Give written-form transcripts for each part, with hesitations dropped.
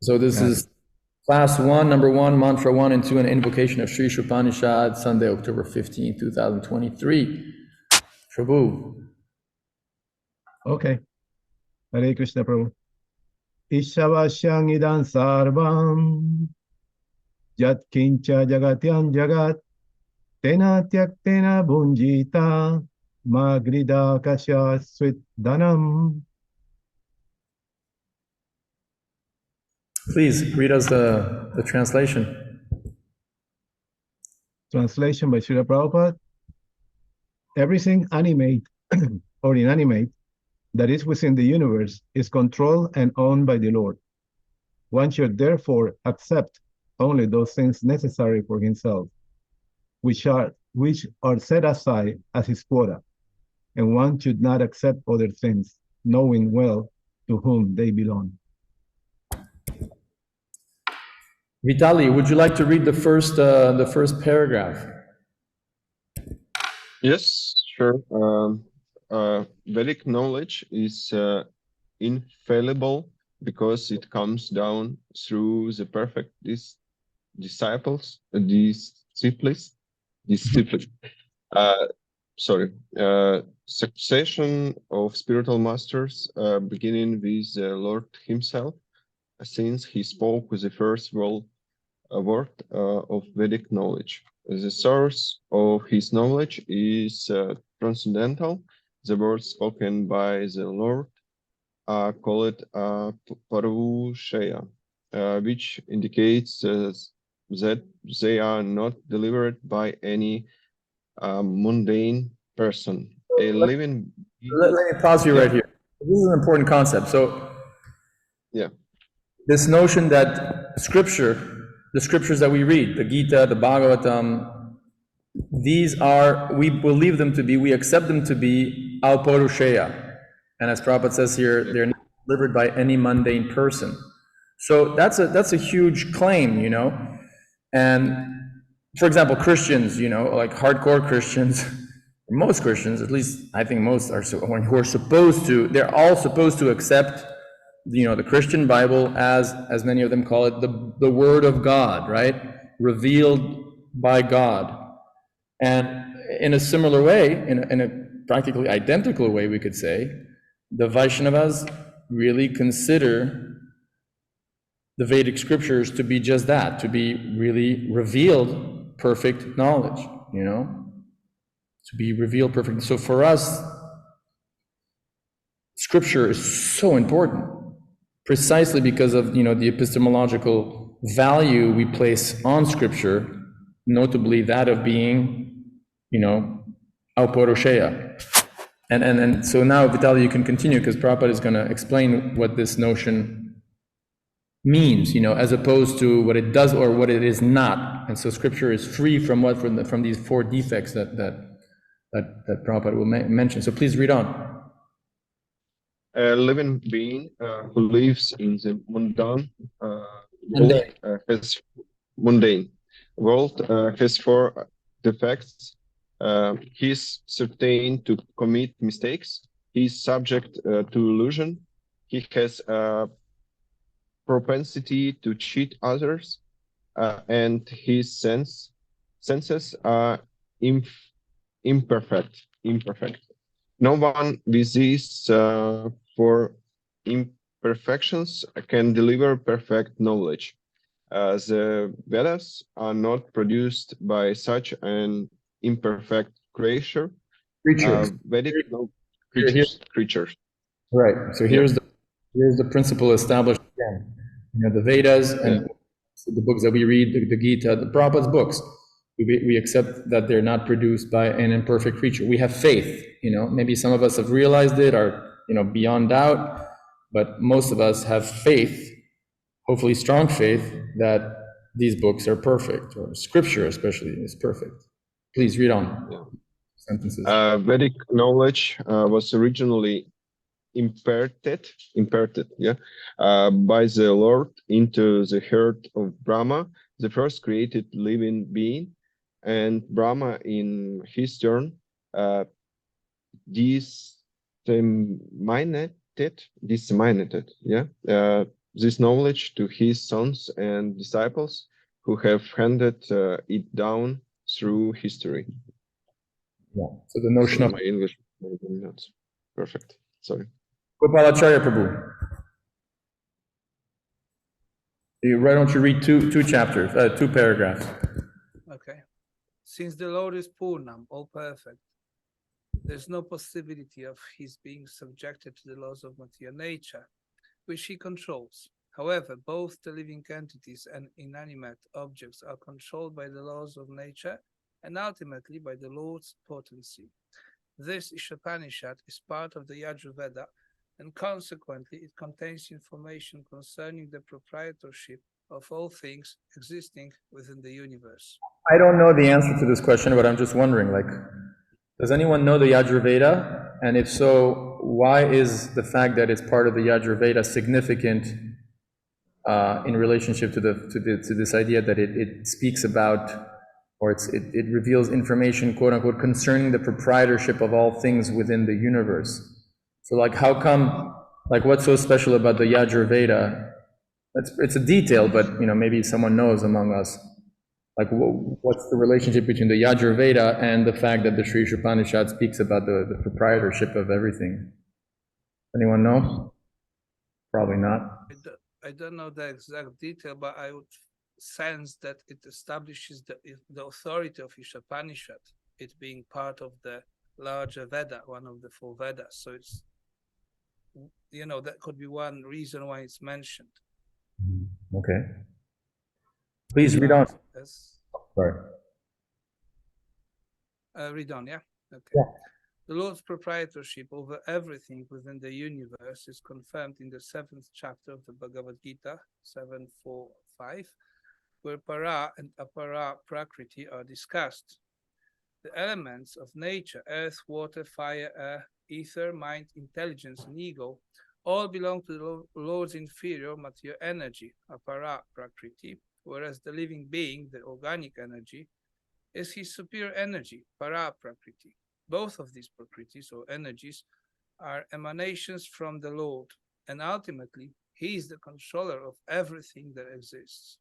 So this is class 1, number 1, mantra 1 and 2, an invocation of Sri Isopanisad, Sunday, October 15, 2023. Prabhu. Okay. Hare Krishna, Prabhu. Isavasyang idan sarvam yat kincha jagatyam jagat tena tyaktena bhunjita magrida kasya svidhanam. Please read us the translation. Translation by Srila Prabhupada. Everything animate or inanimate that is within the universe is controlled and owned by the Lord. One should therefore accept only those things necessary for himself, which are set aside as his quota, and one should not accept other things, knowing well to whom they belong. Vitali, would you like to read the first paragraph? Yes, sure. Vedic knowledge is infallible because it comes down through the perfect disciples. Succession of spiritual masters, beginning with the Lord himself, since he spoke with the first word of Vedic knowledge. The source of his knowledge is transcendental. The words spoken by the Lord are called Parushaya, which indicates that they are not delivered by any mundane person. A living. Let me pause you right here. This is an important concept. So, this notion that the scriptures that we read, the Gita, the Bhagavatam, these are, we believe them to be, we accept them to be al-Parushaya. And as Prabhupada says here, they're not delivered by any mundane person. So that's a huge claim, you know. And for example, Christians, you know, like hardcore Christians, most Christians, at least I think most are, who are supposed to, they're all supposed to accept, you know, the Christian Bible as many of them call it, the Word of God, right? Revealed by God. And in a similar way, in a practically identical way, we could say, the Vaishnavas really consider the Vedic scriptures to be just that, to be really revealed perfect knowledge, you know? To be revealed perfect. So for us, scripture is so important, precisely because of, you know, the epistemological value we place on scripture, notably that of being, you know, al-Parushaya. And so now, Vitali, you can continue, because Prabhupada is going to explain what this notion means, you know, as opposed to what it does or what it is not. And so scripture is free from what, from these 4 defects that Prabhupada will mention. So please read on. A living being who lives in the mundane world has 4 defects. He's certain to commit mistakes. He's subject to illusion. He has a propensity to cheat others, and his senses are imperfect. No one with these 4 imperfections can deliver perfect knowledge. The Vedas are not produced by such an imperfect creature. Vedic creatures. Right. So here's the principle established again. You know, the Vedas and the books that we read, the Gita, the Prabhupada's books, we accept that they're not produced by an imperfect creature. We have faith, you know, maybe some of us have realized it, are, you know, beyond doubt, but most of us have faith, hopefully strong faith, that these books are perfect, or scripture especially is perfect. Please read on. Sentences. Vedic knowledge was originally imparted by the Lord into the heart of Brahma, the first created living being, and Brahma in his turn disseminated disseminated, this knowledge to his sons and disciples who have handed it down through history. Yeah. So the notion of my English, perfect. Sorry. Gopalacharya Prabhu. Why don't you read two chapters, 2 paragraphs? Okay. Since the Lord is Purnam, all perfect, there's no possibility of his being subjected to the laws of material nature, which he controls. However, both the living entities and inanimate objects are controlled by the laws of nature and ultimately by the Lord's potency. This Isopanisad is part of the Yajurveda, and consequently it contains information concerning the proprietorship of all things existing within the universe. I don't know the answer to this question, but I'm just wondering, like, does anyone know the Yajurveda? And if so, why is the fact that it's part of the Yajurveda significant in relationship to this idea that it speaks about, or it reveals information, quote unquote, concerning the proprietorship of all things within the universe? So, like, how come, like, what's so special about the Yajurveda? It's a detail, but, maybe someone knows among us. Like, what's the relationship between the Yajurveda and the fact that the Sri Isopanishad speaks about the proprietorship of everything? Anyone know? Probably not. I don't know the exact detail, but I would sense that it establishes the authority of Isopanishad, it being part of the larger Veda, one of the 4 Vedas. So it's, that could be one reason why it's mentioned. Okay. Please read on. Sorry. Read on, yeah? Okay. Yeah. The Lord's proprietorship over everything within the universe is confirmed in the 7th chapter of the Bhagavad Gita, 7.4.5, where para and apara prakriti are discussed. The elements of nature, earth, water, fire, air, ether, mind, intelligence, and ego, all belong to the Lord's inferior material energy, apara prakriti, whereas the living being, the organic energy, is his superior energy, para prakriti. Both of these prakritis or energies are emanations from the Lord, and ultimately he is the controller of everything that exists.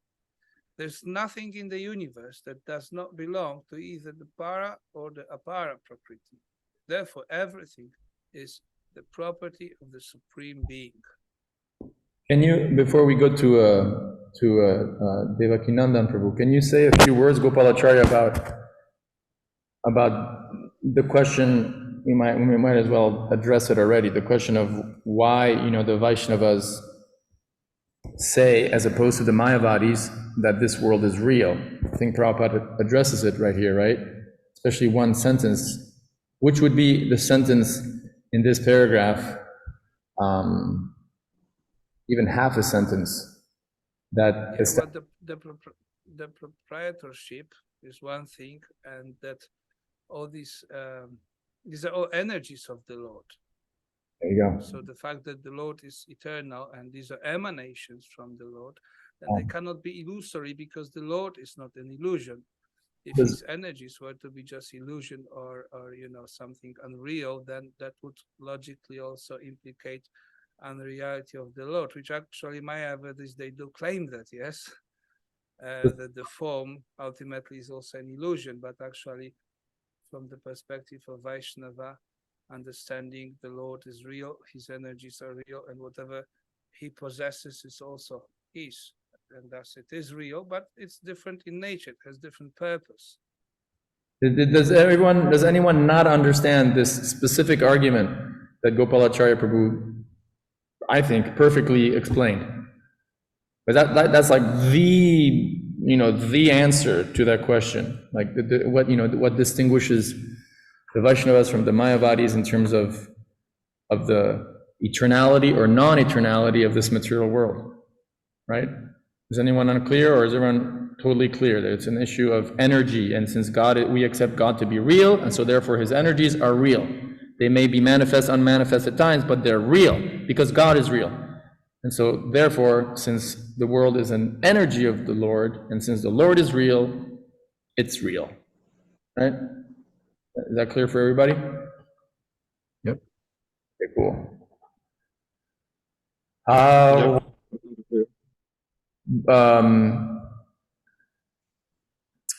There's nothing in the universe that does not belong to either the para or the apara prakriti. Therefore, everything is the property of the Supreme Being. Can you, before we go to Devakinandan Prabhu, can you say a few words, Gopalacharya, about the question? We might as well address it already. The question of why, the Vaishnavas say, as opposed to the Mayavadis, that this world is real. I think Prabhupada addresses it right here, right? Especially one sentence. Which would be the sentence in this paragraph, even half a sentence, that is... The proprietorship is one thing, and that all these are all energies of the Lord. There you go. So the fact that the Lord is eternal and these are emanations from the Lord, then they cannot be illusory, because the Lord is not an illusion. If his energies were to be just illusion or something unreal, then that would logically also implicate unreality of the Lord, which actually Mayavadis, they do claim that, yes, that the form ultimately is also an illusion, but actually from the perspective of Vaishnava, understanding the Lord is real, his energies are real, and whatever he possesses is also his. And thus it is real, but it's different in nature, it has different purpose. Does anyone not understand this specific argument that Gopalacharya Prabhu, I think, perfectly explained? But that's like the answer to that question. Like what distinguishes the Vaishnavas from the Mayavadis in terms of the eternality or non-eternality of this material world, right? Is anyone unclear, or is everyone totally clear that it's an issue of energy? And since we accept God to be real, and so therefore his energies are real. They may be manifest, unmanifest at times, but they're real because God is real. And so therefore, since the world is an energy of the Lord, and since the Lord is real, it's real. Right? Is that clear for everybody? Yep. Okay, cool. How,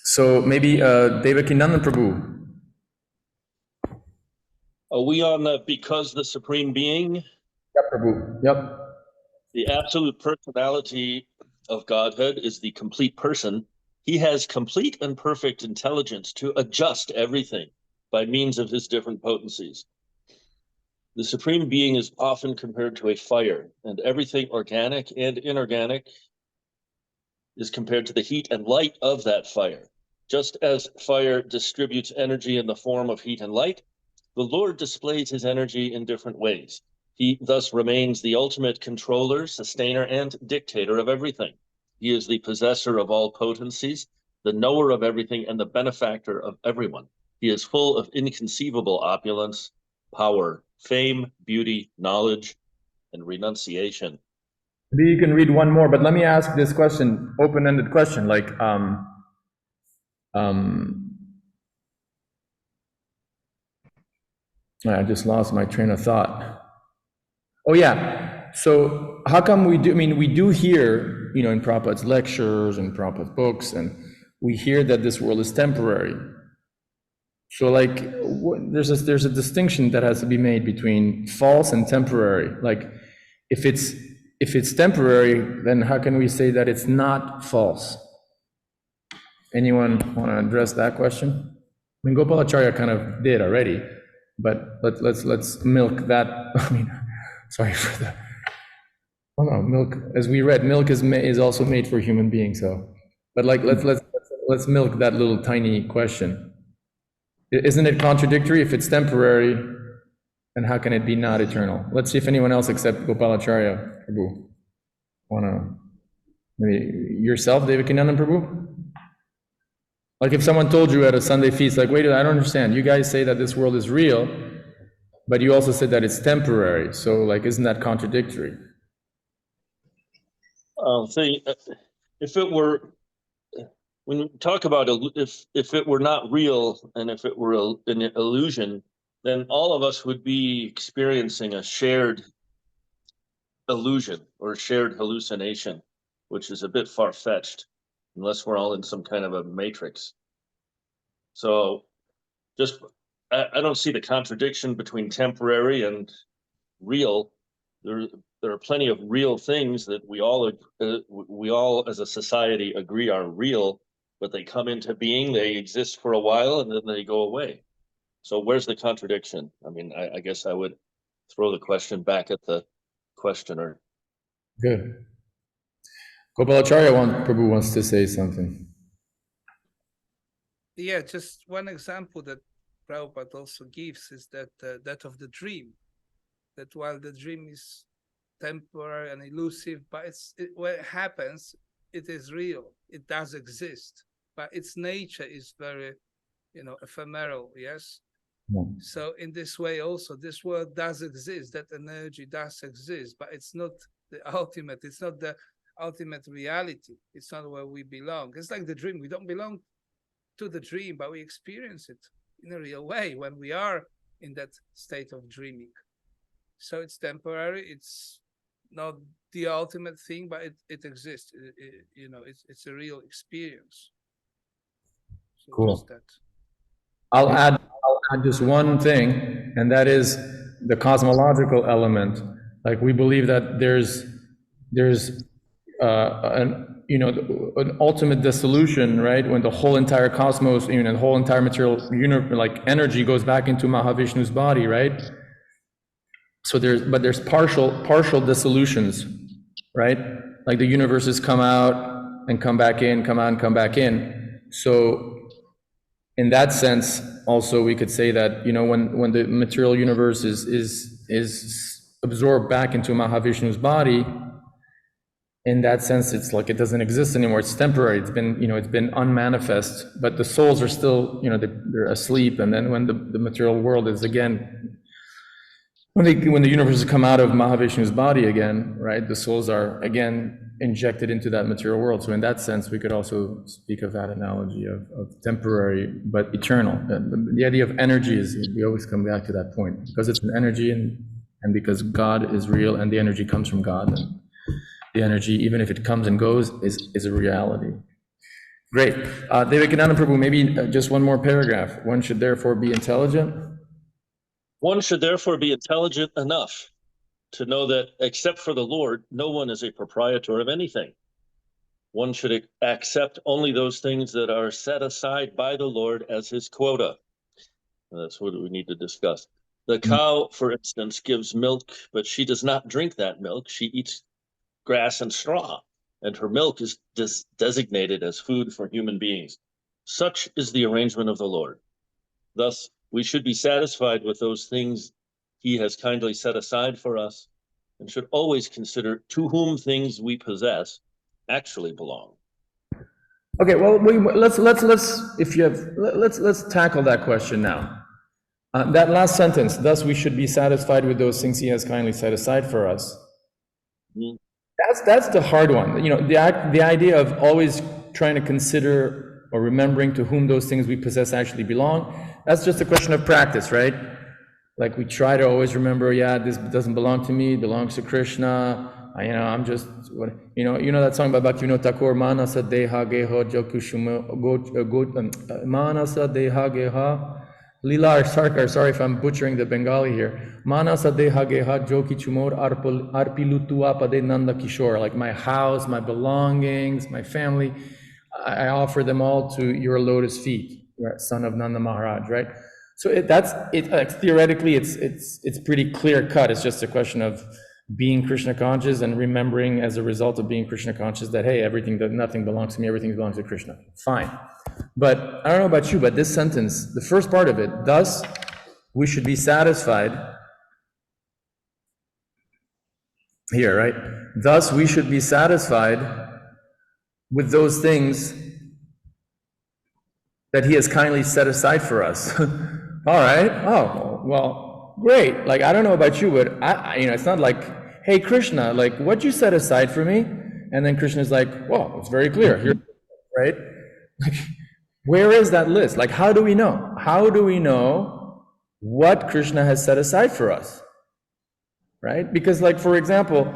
so maybe Devakinandan Prabhu. Are we on the because the Supreme Being, Yep, Prabhu. Yep. the absolute personality of Godhead, is the complete person? He has complete and perfect intelligence to adjust everything by means of his different potencies. The Supreme Being is often compared to a fire, and everything organic and inorganic is compared to the heat and light of that fire. Just as fire distributes energy in the form of heat and light, the Lord displays his energy in different ways. He thus remains the ultimate controller, sustainer, and dictator of everything. He is the possessor of all potencies, the knower of everything, and the benefactor of everyone. He is full of inconceivable opulence, power, fame, beauty, knowledge, and renunciation. Maybe you can read one more, but let me ask this question, open-ended question, like, I just lost my train of thought. Oh yeah, so how come we do, I mean, we do hear, you know, in Prabhupada's lectures and Prabhupada's books, and we hear that this world is temporary. So like, there's a distinction that has to be made between false and temporary. Like, if it's temporary, then how can we say that it's not false? Anyone want to address that question? I mean, Gopalacharya kind of did already, but let's milk that. I mean, sorry for that. Oh no, milk, as we read, milk is also made for human beings. So, but like, let's milk that little tiny question. Isn't it contradictory? If it's temporary, then how can it be not eternal? Let's see if anyone else except Gopalacharya Prabhu wanna, maybe yourself, Devakinandan Prabhu? Like if someone told you at a Sunday feast, like, wait, I don't understand. You guys say that this world is real, but you also said that it's temporary. So like, isn't that contradictory? If it were, when we talk about if it were not real and if it were an illusion, then all of us would be experiencing a shared illusion or shared hallucination, which is a bit far-fetched, unless we're all in some kind of a matrix. So just, I don't see the contradiction between temporary and real. There are plenty of real things that we all as a society agree are real, but they come into being, they exist for a while, and then they go away. So where's the contradiction? I mean, I guess I would throw the question back at the questioner. Good. Gopalacharya Prabhu wants to say something. Yeah, just one example that Prabhupada also gives is that that of the dream. That while the dream is temporary and elusive, but when it happens, it is real. It does exist, but its nature is very, ephemeral. Yes. Yeah. So in this way, also, this world does exist. That energy does exist, but it's not the ultimate. It's not the ultimate reality. It's not where we belong. It's like the dream. We don't belong to the dream, but we experience it in a real way when we are in that state of dreaming. So it's temporary. It's not the ultimate thing, but it exists. It's a real experience. So cool. Just that. I'll add just one thing, and that is the cosmological element. Like we believe that there's an ultimate dissolution, right? When the whole entire cosmos, even the whole entire material universe, like energy, goes back into Mahavishnu's body, right? So there's partial dissolutions, right? Like the universes come out and come back in, come out and come back in. So in that sense, also we could say that, when the material universe is absorbed back into Mahavishnu's body, in that sense, it's like it doesn't exist anymore. It's temporary. It's been unmanifest, but the souls are still, they're asleep. And then when the material world is again, when the universes come out of Mahavishnu's body again, right, the souls are again injected into that material world. So in that sense, we could also speak of that analogy of temporary but eternal. The idea of energy is, we always come back to that point, because it's an energy, and And because God is real and the energy comes from God, and the energy, even if it comes and goes, is a reality. Great. Devakananda Prabhu, maybe just one more paragraph. One should therefore be intelligent. One should therefore be intelligent enough to know that except for the Lord, no one is a proprietor of anything. One should accept only those things that are set aside by the Lord as his quota. And that's what we need to discuss. The cow, for instance, gives milk, but she does not drink that milk. She eats grass and straw, and her milk is designated as food for human beings. Such is the arrangement of the Lord. Thus, we should be satisfied with those things he has kindly set aside for us, and should always consider to whom things we possess actually belong. Okay, well, let's tackle that question now. That last sentence, thus we should be satisfied with those things he has kindly set aside for us. Mm. That's the hard one. You know, the idea of always trying to consider or remembering to whom those things we possess actually belong, that's just a question of practice, right? Like we try to always remember, yeah, this doesn't belong to me, it belongs to Krishna. I'm just, you know that song by Bhaktivinoda Thakur, Manasa Deha Geha Jokushuma Manasa Deha Geha Lilar Sarkar, sorry if I'm butchering the Bengali here. Manasa Deha Geha Joki Chumor Arpilutua Pade Nanda Kishore, like my house, my belongings, my family, I offer them all to your lotus feet, son of Nanda Maharaj, right? So theoretically, it's pretty clear cut. It's just a question of being Krishna conscious and remembering as a result of being Krishna conscious that, hey, nothing belongs to me, everything belongs to Krishna. Fine. But I don't know about you, but this sentence, the first part of it, thus we should be satisfied here, right? Thus we should be satisfied with those things that he has kindly set aside for us. All right. Oh, well, great. Like, I don't know about you, but it's not like, hey, Krishna, like, what you set aside for me? And then Krishna's like, well, it's very clear here, right? Like, where is that list? Like, how do we know? How do we know what Krishna has set aside for us? Right? Because, like, for example,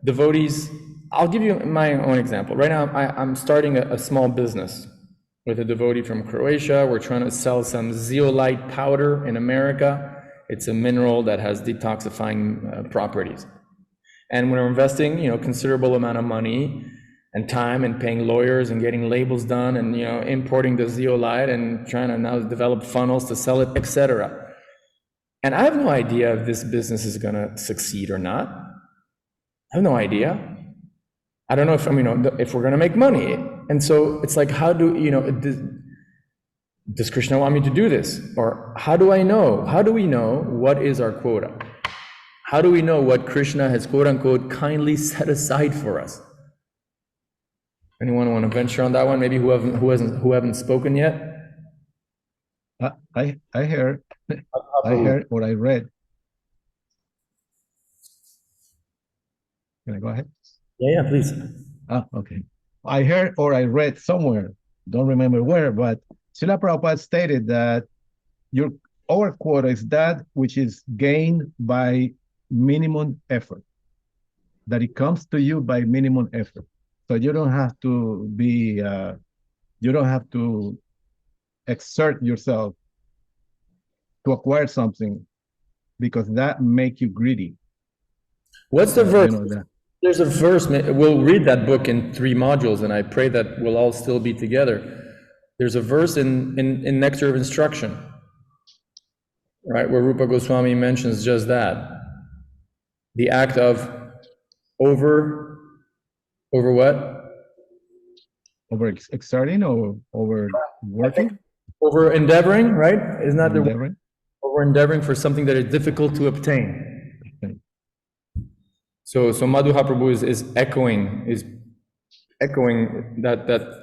devotees, I'll give you my own example. Right now, I'm starting a small business with a devotee from Croatia. We're trying to sell some zeolite powder in America. It's a mineral that has detoxifying properties. And we're investing, considerable amount of money and time and paying lawyers and getting labels done and, importing the zeolite and trying to now develop funnels to sell it, etc. And I have no idea if this business is going to succeed or not. I have no idea. I don't know if we're going to make money. And so it's like, how do, does Krishna want me to do this? Or how do I know? How do we know what is our quota? How do we know what Krishna has, quote unquote, kindly set aside for us? Anyone want to venture on that one? Maybe who haven't spoken yet? I heard or I read. Can I go ahead? Yeah, please. Okay. I heard or I read somewhere, don't remember where, but Srila Prabhupada stated that our quota is that which is gained by minimum effort, that it comes to you by minimum effort. So you don't have to exert yourself to acquire something, because that make you greedy. What's the verse? That. There's a verse, we'll read that book in 3 modules, and I pray that we'll all still be together. There's a verse in Nectar of Instruction, right, where Rupa Goswami mentions just that. The act of over what? Over exerting or over working? Over endeavoring, right? Isn't that the endeavoring? Over endeavoring for something that is difficult to obtain. Okay. So Madhuha Prabhu is echoing that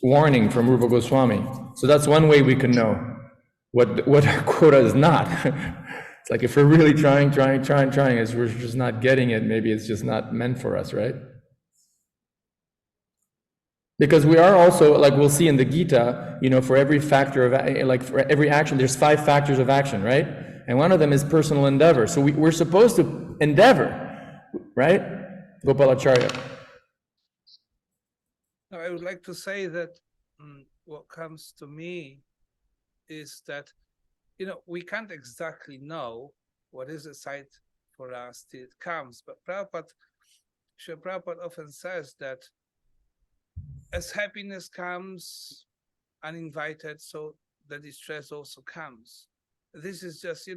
warning from Rupa Goswami. So that's one way we can know what our quota is not. It's like if we're really trying, as we're just not getting it, maybe it's just not meant for us, right? Because we are also, like we'll see in the Gita, for every factor of, like for every action, there's 5 factors of action, right? And one of them is personal endeavor. So we're supposed to endeavor, right? Gopalacharya. Now, I would like to say that what comes to me is that, we can't exactly know what is the site for us till it comes. But Srila Prabhupada often says that as happiness comes uninvited, so the distress also comes. This is just,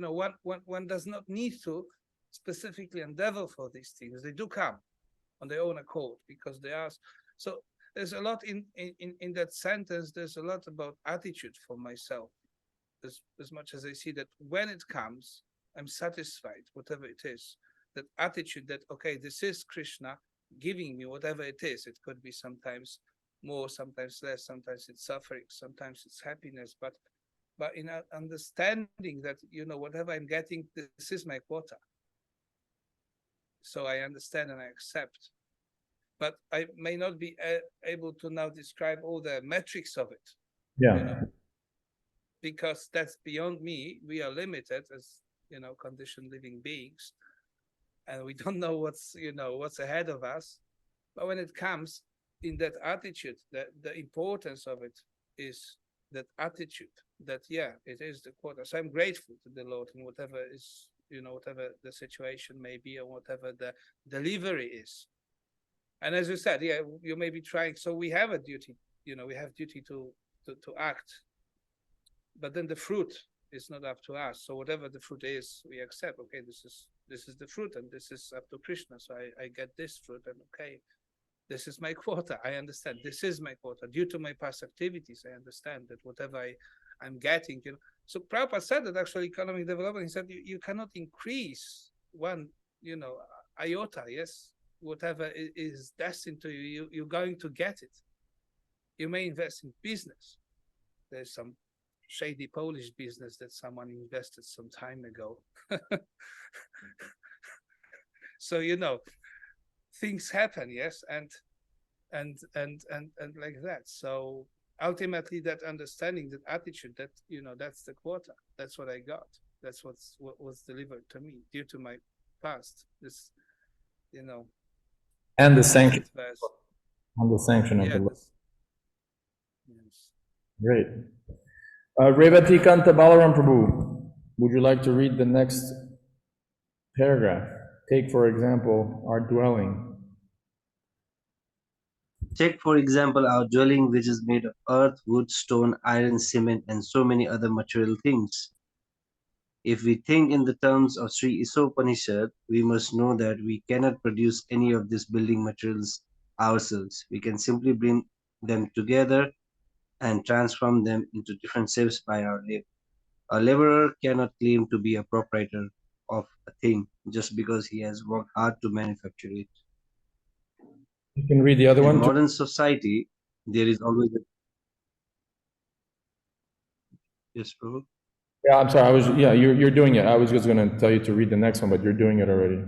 one does not need to specifically endeavor for these things. They do come on their own accord because they are. So there's a lot in that sentence. There's a lot about attitude for myself, as much as I see that when it comes, I'm satisfied, whatever it is. That attitude that, okay, this is Krishna giving me whatever it is. It could be sometimes more, sometimes less, sometimes it's suffering, sometimes it's happiness, but in understanding that, whatever I'm getting, this is my quota. So I understand and I accept. But I may not be able to now describe all the metrics of it. Yeah. Because that's beyond me. We are limited as, conditioned living beings. And we don't know what's ahead of us. But when it comes in that attitude, the importance of it is that attitude that, it is the quota. So I'm grateful to the Lord in whatever is, whatever the situation may be or whatever the delivery is. And as you said, you may be trying. So we have a duty, we have duty to act. But then the fruit is not up to us. So whatever the fruit is, we accept. Okay, this is the fruit, and this is up to Krishna. So I get this fruit, and okay, this is my quota. I understand. This is my quota. Due to my past activities, I understand that whatever I'm getting, So Prabhupada said that actually economic development, he said you cannot increase one, iota, yes? Whatever is destined to you, you're going to get it. You may invest in business. There's some shady Polish business that someone invested some time ago. So, things happen, yes, and like that. So ultimately that understanding, that attitude, that, that's the quota. That's what I got. That's what was delivered to me due to my past. This, And the sanction. And the sanction of the Lord. Yes. Great. Revati Kanta Balaram Prabhu, would you like to read the next paragraph? Take, for example, our dwelling. Take, for example, our dwelling, which is made of earth, wood, stone, iron, cement, and so many other material things. If we think in the terms of Sri Isopanisad, we must know that we cannot produce any of these building materials ourselves. We can simply bring them together and transform them into different shapes by our labor. A laborer cannot claim to be a proprietor of a thing just because he has worked hard to manufacture it. You can read the other one. In modern society, there is always a... Yes, Prabhu? Yeah, I'm sorry. You're doing it. I was just going to tell you to read the next one, but you're doing it already.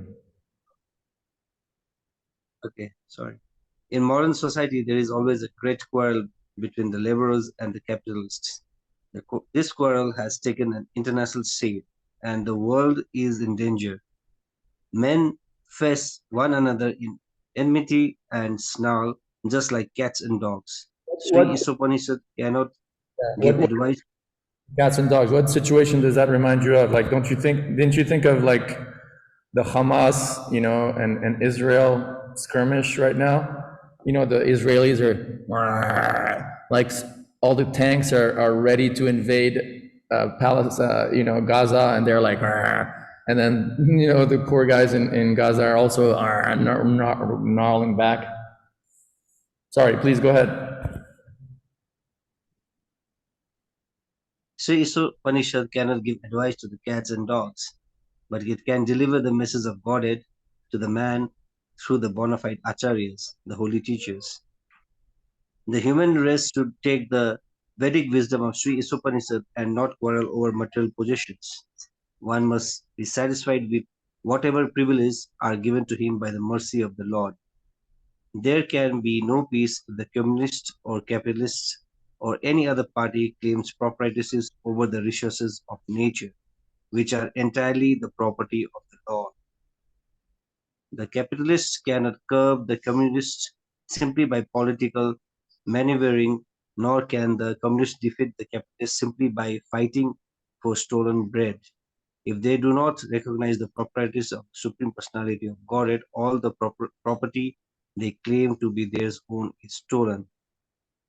Okay, sorry. In modern society, there is always a great quarrel between the laborers and the capitalists. This quarrel has taken an international shape, and the world is in danger. Men face one another in enmity and snarl, just like cats and dogs. Sri Isopanisad cannot give advice. Cats and dogs. What situation does that remind you of? Like, didn't you think of like the Hamas, and Israel skirmish right now? The Israelis are like, all the tanks are ready to invade Palestine, Gaza, and they're like, and then, the poor guys in Gaza are also gnarling back. Sorry, please go ahead. Sri Isopanishad cannot give advice to the cats and dogs, but it can deliver the message of Godhead to the man through the bona fide acharyas, the holy teachers. The human race should take the Vedic wisdom of Sri Isopanishad and not quarrel over material possessions. One must be satisfied with whatever privileges are given to him by the mercy of the Lord. There can be no peace if the communists or capitalists or any other party claims proprietorship over the resources of nature. which are entirely the property of the Lord. The capitalists cannot curb the communists simply by political maneuvering, nor can the communists defeat the capitalists simply by fighting for stolen bread. If they do not recognize the proprieties of the Supreme Personality of Godhead, all the property they claim to be theirs own is stolen.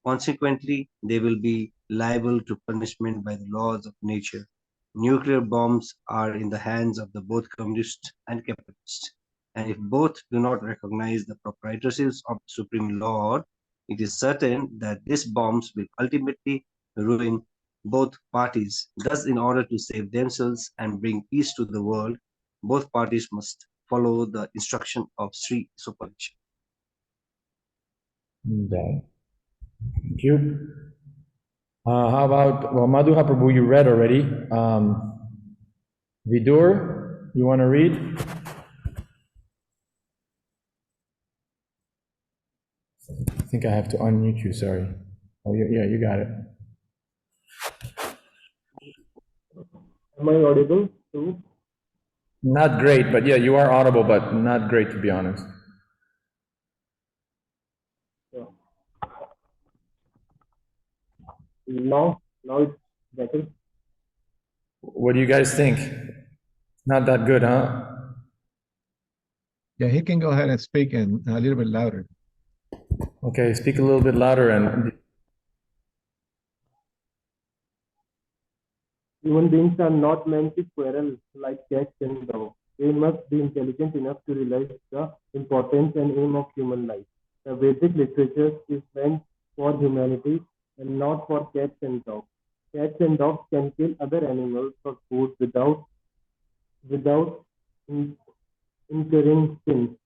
Consequently, they will be liable to punishment by the laws of nature. Nuclear bombs are in the hands of the both communists and capitalists. And if both do not recognize the proprietorships of the Supreme Lord, it is certain that these bombs will ultimately ruin both parties. Thus, in order to save themselves and bring peace to the world, both parties must follow the instruction of Sri Isopanisad. Okay. Thank you. How about, well, Madhuha Prabhu, you read already. Vidur, you want to read? I think I have to unmute you, sorry. Oh, yeah, you got it. Am I audible too? Not great, but yeah, you are audible, but not great, to be honest. Yeah. Now it's better. What do you guys think? Not that good, huh? Yeah, he can go ahead and speak and a little bit louder. Okay, speak a little bit louder and Human beings are not meant to quarrel like cats and dogs. They must be intelligent enough to realize the importance and aim of human life. The Vedic literature is meant for humanity and not for cats and dogs. Cats and dogs can kill other animals for food without incurring sin.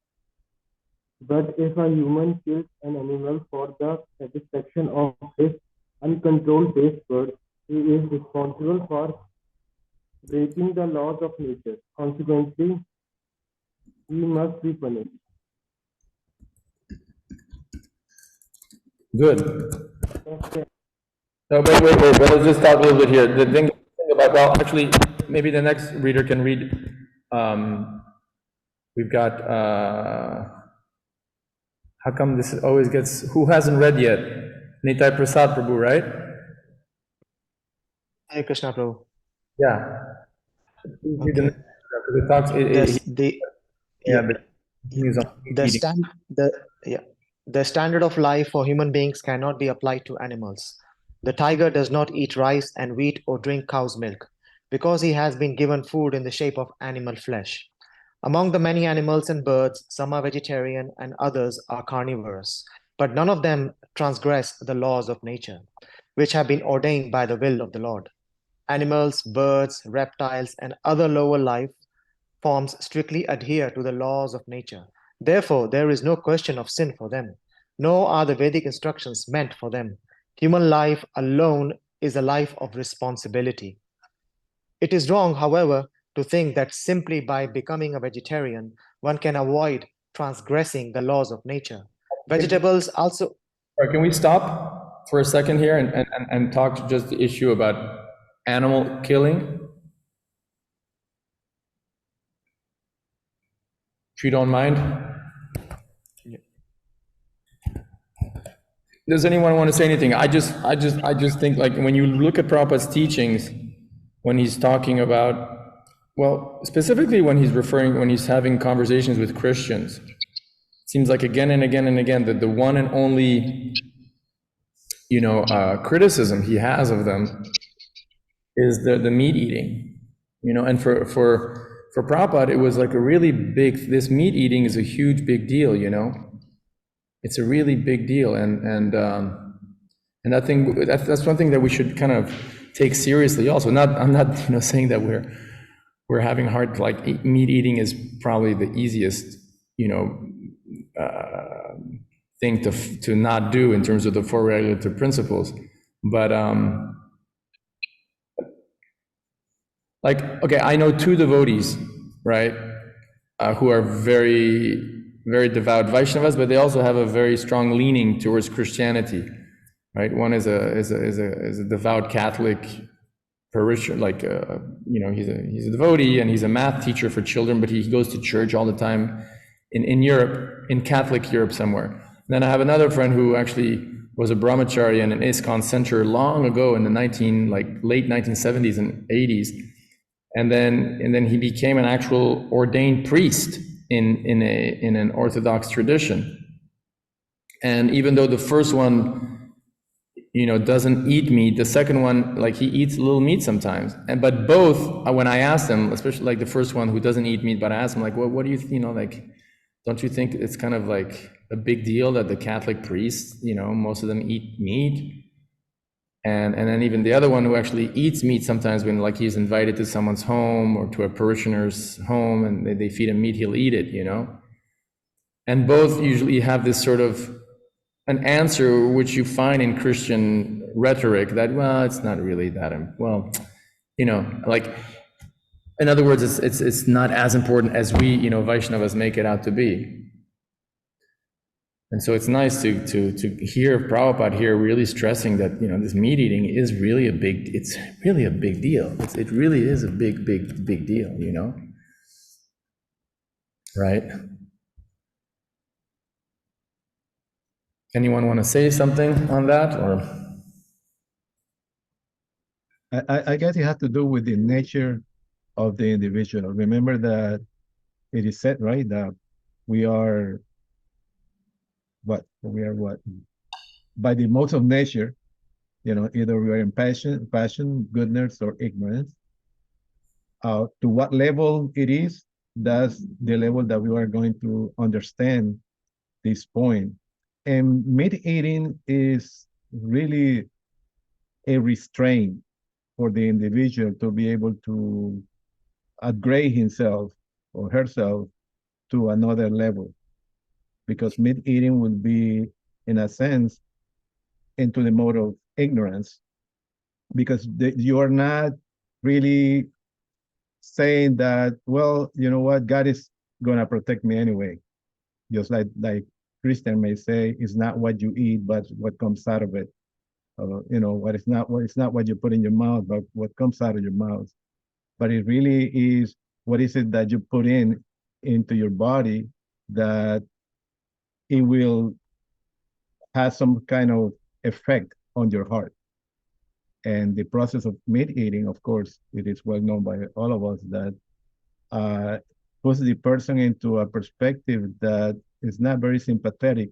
But if a human kills an animal for the satisfaction of his uncontrolled taste buds, he is responsible for breaking the laws of nature. Consequently, he must be punished. good. No, wait, let's just stop a little bit here. The thing about, well, actually, maybe the next reader can read. We've got, how come this always gets, who hasn't read yet? Nitai Prasad Prabhu, right? Hare Krishna, Prabhu. Yeah. Okay. It talks, The standard of life for human beings cannot be applied to animals. The tiger does not eat rice and wheat or drink cow's milk because he has been given food in the shape of animal flesh. Among the many animals and birds, some are vegetarian and others are carnivorous, but none of them transgress the laws of nature, which have been ordained by the will of the Lord. Animals, birds, reptiles, and other lower life forms strictly adhere to the laws of nature. Therefore, there is no question of sin for them, nor are the Vedic instructions meant for them. Human life alone is a life of responsibility. It is wrong, however, to think that simply by becoming a vegetarian, one can avoid transgressing the laws of nature. Vegetables also... Can we stop for a second here and talk just the issue about animal killing? If you don't mind. Does anyone want to say anything? I just think, like, when you look at Prabhupada's teachings, when he's talking about, well, specifically when he's having conversations with Christians, it seems like again and again and again that the one and only, criticism he has of them is the meat eating, and for Prabhupada, it was like a really big, this meat eating is a huge big deal, It's a really big deal, and I think that's one thing that we should kind of take seriously. Also, I'm not saying that we're having hard, like, meat eating is probably the easiest thing to not do in terms of the four regulative principles, but like, okay, I know two devotees, right, who are very, very devout Vaishnavas, but they also have a very strong leaning towards Christianity, right? One is a devout Catholic parishioner, like he's a devotee and he's a math teacher for children, but he goes to church all the time in Europe, in Catholic Europe somewhere. And then I have another friend who actually was a brahmachari in an ISKCON center long ago in the late 1970s and 80s, and then he became an actual ordained priest in an Orthodox tradition. And even though the first one, doesn't eat meat, the second one, like, he eats a little meat sometimes. But both, when I asked him, especially like the first one who doesn't eat meat, but I asked him, like, what do you, like, don't you think it's kind of like a big deal that the Catholic priests, most of them eat meat? And then even the other one who actually eats meat sometimes, when like he's invited to someone's home or to a parishioner's home and they feed him meat, he'll eat it, And both usually have this sort of an answer which you find in Christian rhetoric that, well, it's not really that, like, in other words, it's not as important as we, Vaishnavas make it out to be. And so it's nice to hear Prabhupada here really stressing that, this meat eating is really it's really a big deal. It really is a big deal, right? Anyone want to say something on that, or? I guess it has to do with the nature of the individual. Remember that it is said, right, that we are what? By the modes of nature, either we are in passion, goodness, or ignorance. To what level it is, that's the level that we are going to understand this point. And meat eating is really a restraint for the individual to be able to upgrade himself or herself to another level, because meat eating will be, in a sense, into the mode of ignorance, because you are not really saying that, well, you know what, God is going to protect me anyway. Just like Christian may say, it's not what you eat, but what comes out of it. It's not what you put in your mouth, but what comes out of your mouth. But it really is, what is it that you put into your body that it will have some kind of effect on your heart. And the process of meat eating, of course, it is well known by all of us that puts the person into a perspective that is not very sympathetic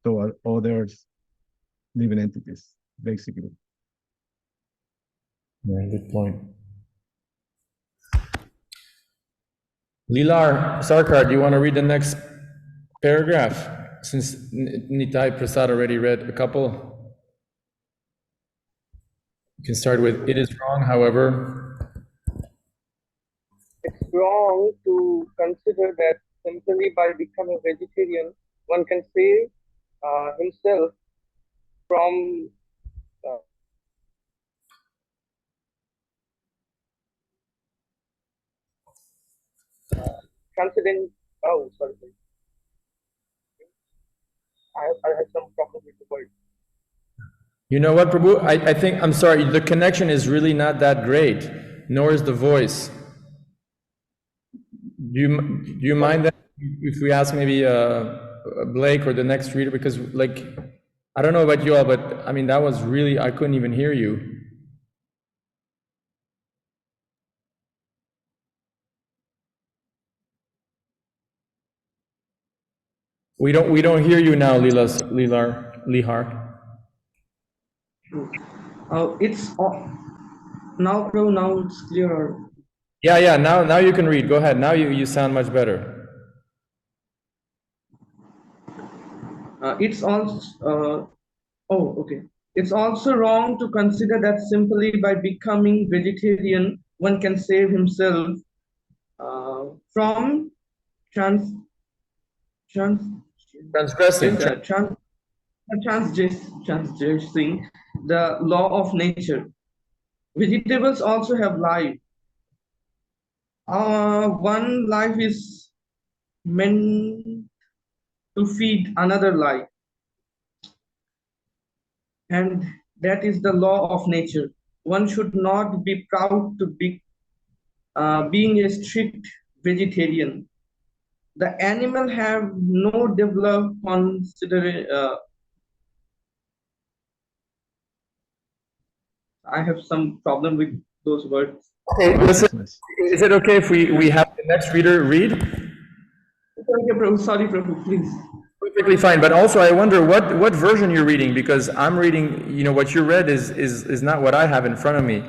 toward others, living entities, basically. Yeah, good point. Lilar Sarkar, do you want to read the next paragraph? Since Nitai Prasad already read a couple. You can start with, it is wrong, however. It's wrong to consider that simply by becoming vegetarian, one can save himself from transcendent. Oh, sorry. I had some problem with the word. You know what, Prabhu? I think, I'm sorry, the connection is really not that great, nor is the voice. Do you mind that if we ask maybe Blake or the next reader? Because, like, I don't know about you all, but I mean, that was really, I couldn't even hear you. We don't hear you now, Lihar. It's now it's clearer. Yeah, now you can read. Go ahead. Now you sound much better. It's also okay. It's also wrong to consider that simply by becoming vegetarian, one can save himself from transgressing the law of nature. Vegetables also have life. One life is meant to feed another life, and that is the law of nature. one should not be proud to be being a strict vegetarian. The animal have no developed I have some problem with those words. Okay, listen, Consciousness. is it okay if we have the next reader read? Okay, Prabhu, sorry, Prabhu, please. Perfectly fine, but also I wonder what version you're reading, because I'm reading, you know, what you read is not what I have in front of me.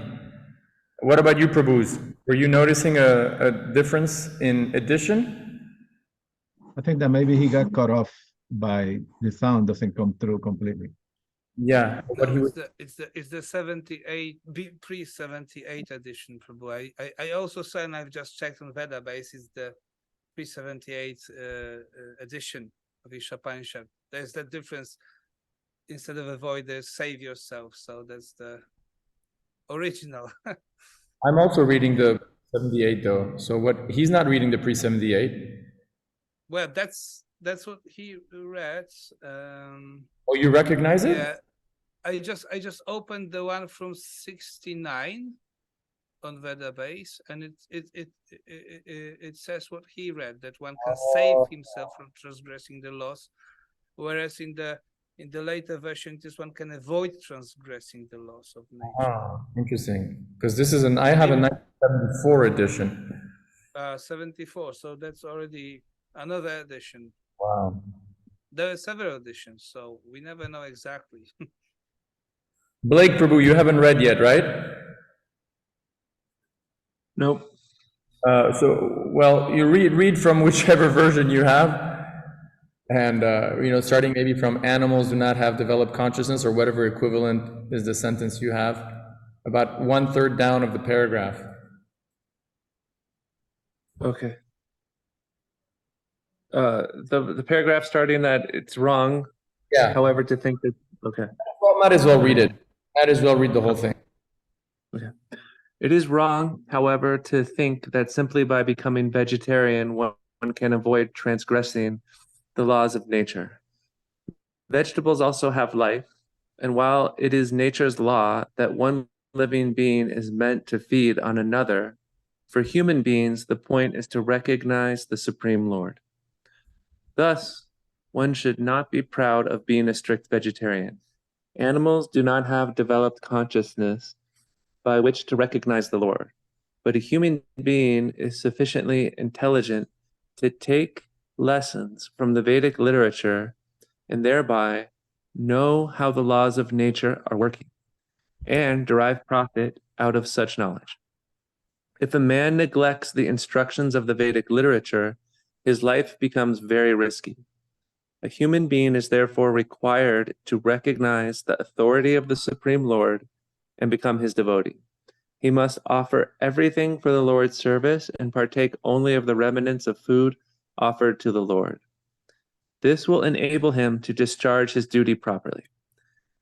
What about you, Prabhus? Were you noticing a difference in edition? I think that maybe he got cut off by the sound doesn't come through completely. Yeah, what No, he was, it's the 78 pre-78 edition, Prabhu. I also saw, and I've just checked on Vedabase, is the pre-78 edition of Isopanisad. There's that difference. Instead of avoid, there's save yourself. So that's the original. I'm also reading the 78 though. So what, he's not reading the pre-78. Well, that's what he read. Oh, you recognize it? Yeah, I just opened the one from 69 on Vedabase, and it says what he read, that one can save himself from transgressing the laws, whereas in the later version, this one can avoid transgressing the laws of nature. Ah, interesting. Because this is I have a 1974 edition. 74, so that's already another edition. Wow. There are several editions, so we never know exactly. Blake, Prabhu, you haven't read yet, right? Nope. Well, you read from whichever version you have. And, you know, starting maybe from animals do not have developed consciousness, or whatever equivalent is the sentence you have, about 1/3 down of the paragraph. Okay. The paragraph starting that it's wrong. Yeah. However, to think that, okay. Well, might as well read it. Might as well read the whole thing. Okay. It is wrong, however, to think that simply by becoming vegetarian, one can avoid transgressing the laws of nature. Vegetables also have life, and while it is nature's law that one living being is meant to feed on another, for human beings, the point is to recognize the Supreme Lord. Thus, one should not be proud of being a strict vegetarian. Animals do not have developed consciousness by which to recognize the Lord, but a human being is sufficiently intelligent to take lessons from the Vedic literature and thereby know how the laws of nature are working and derive profit out of such knowledge. If a man neglects the instructions of the Vedic literature, his life becomes very risky. A human being is therefore required to recognize the authority of the Supreme Lord and become his devotee. He must offer everything for the Lord's service and partake only of the remnants of food offered to the Lord. This will enable him to discharge his duty properly.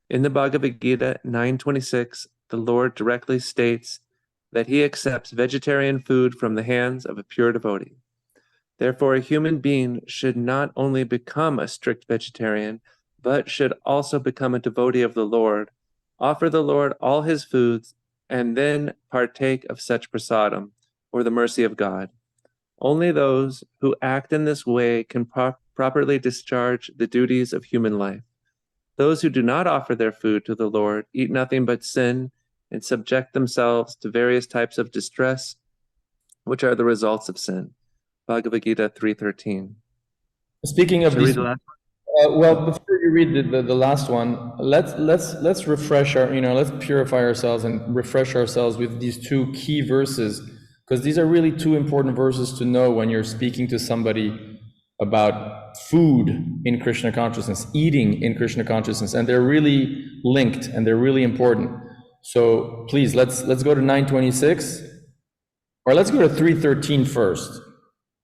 In the Bhagavad Gita 9:26, the Lord directly states that he accepts vegetarian food from the hands of a pure devotee. Therefore, a human being should not only become a strict vegetarian, but should also become a devotee of the Lord, offer the Lord all his foods, and then partake of such prasadam, or the mercy of God. Only those who act in this way can properly discharge the duties of human life. Those who do not offer their food to the Lord eat nothing but sin and subject themselves to various types of distress, which are the results of sin. Bhagavad Gita 3:13. Speaking of Should I read these, the last well, before you read the last one, let's refresh let's purify ourselves and refresh ourselves with these two key verses, because these are really two important verses to know when you're speaking to somebody about food in Krishna consciousness, eating in Krishna consciousness, and they're really linked and they're really important. So please, let's go to 926, or let's go to 313 first,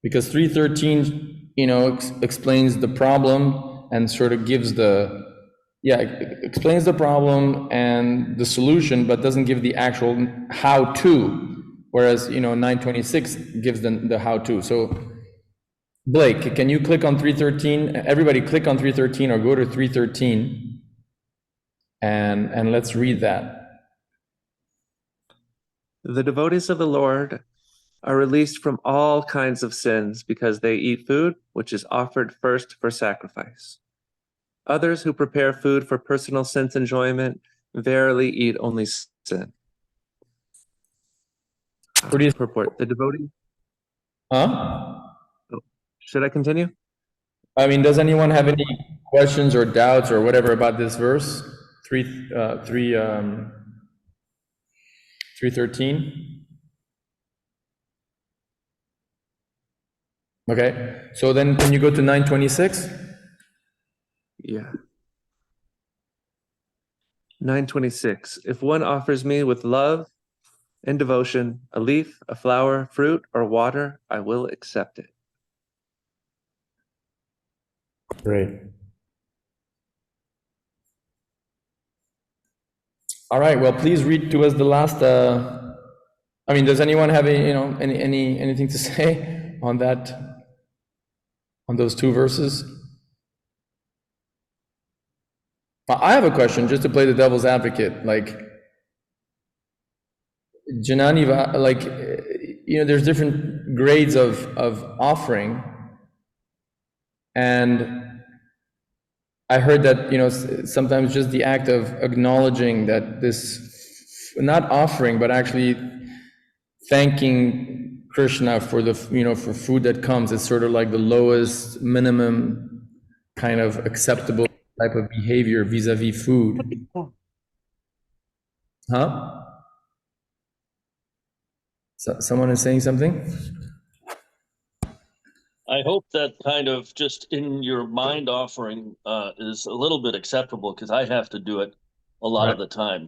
because 313, explains the problem and sort of gives explains the problem and the solution, but doesn't give the actual how-to, whereas, 926 gives the how-to. So, Blake, can you click on 313? Everybody click on 313 or go to 313, and let's read that. The devotees of the Lord are released from all kinds of sins because they eat food which is offered first for sacrifice. Others who prepare food for personal sense enjoyment verily eat only sin. Purport. The devotee. Huh? Should I continue? I mean, does anyone have any questions or doubts or whatever about this verse? 313? Okay, so then can you go to 926? Yeah. 926. If one offers me with love and devotion a leaf, a flower, fruit, or water, I will accept it. Great. All right, well, please read to us the last, I mean, does anyone have anything to say on that, on those two verses? I have a question, just to play the devil's advocate, like, Janani, like, there's different grades of offering, and I heard that, sometimes just the act of acknowledging that this, not offering, but actually thanking Krishna for the, for food that comes, is sort of like the lowest minimum kind of acceptable type of behavior vis-a-vis food. Huh? So, someone is saying something? I hope that kind of just in your mind offering is a little bit acceptable, because I have to do it a lot of the time.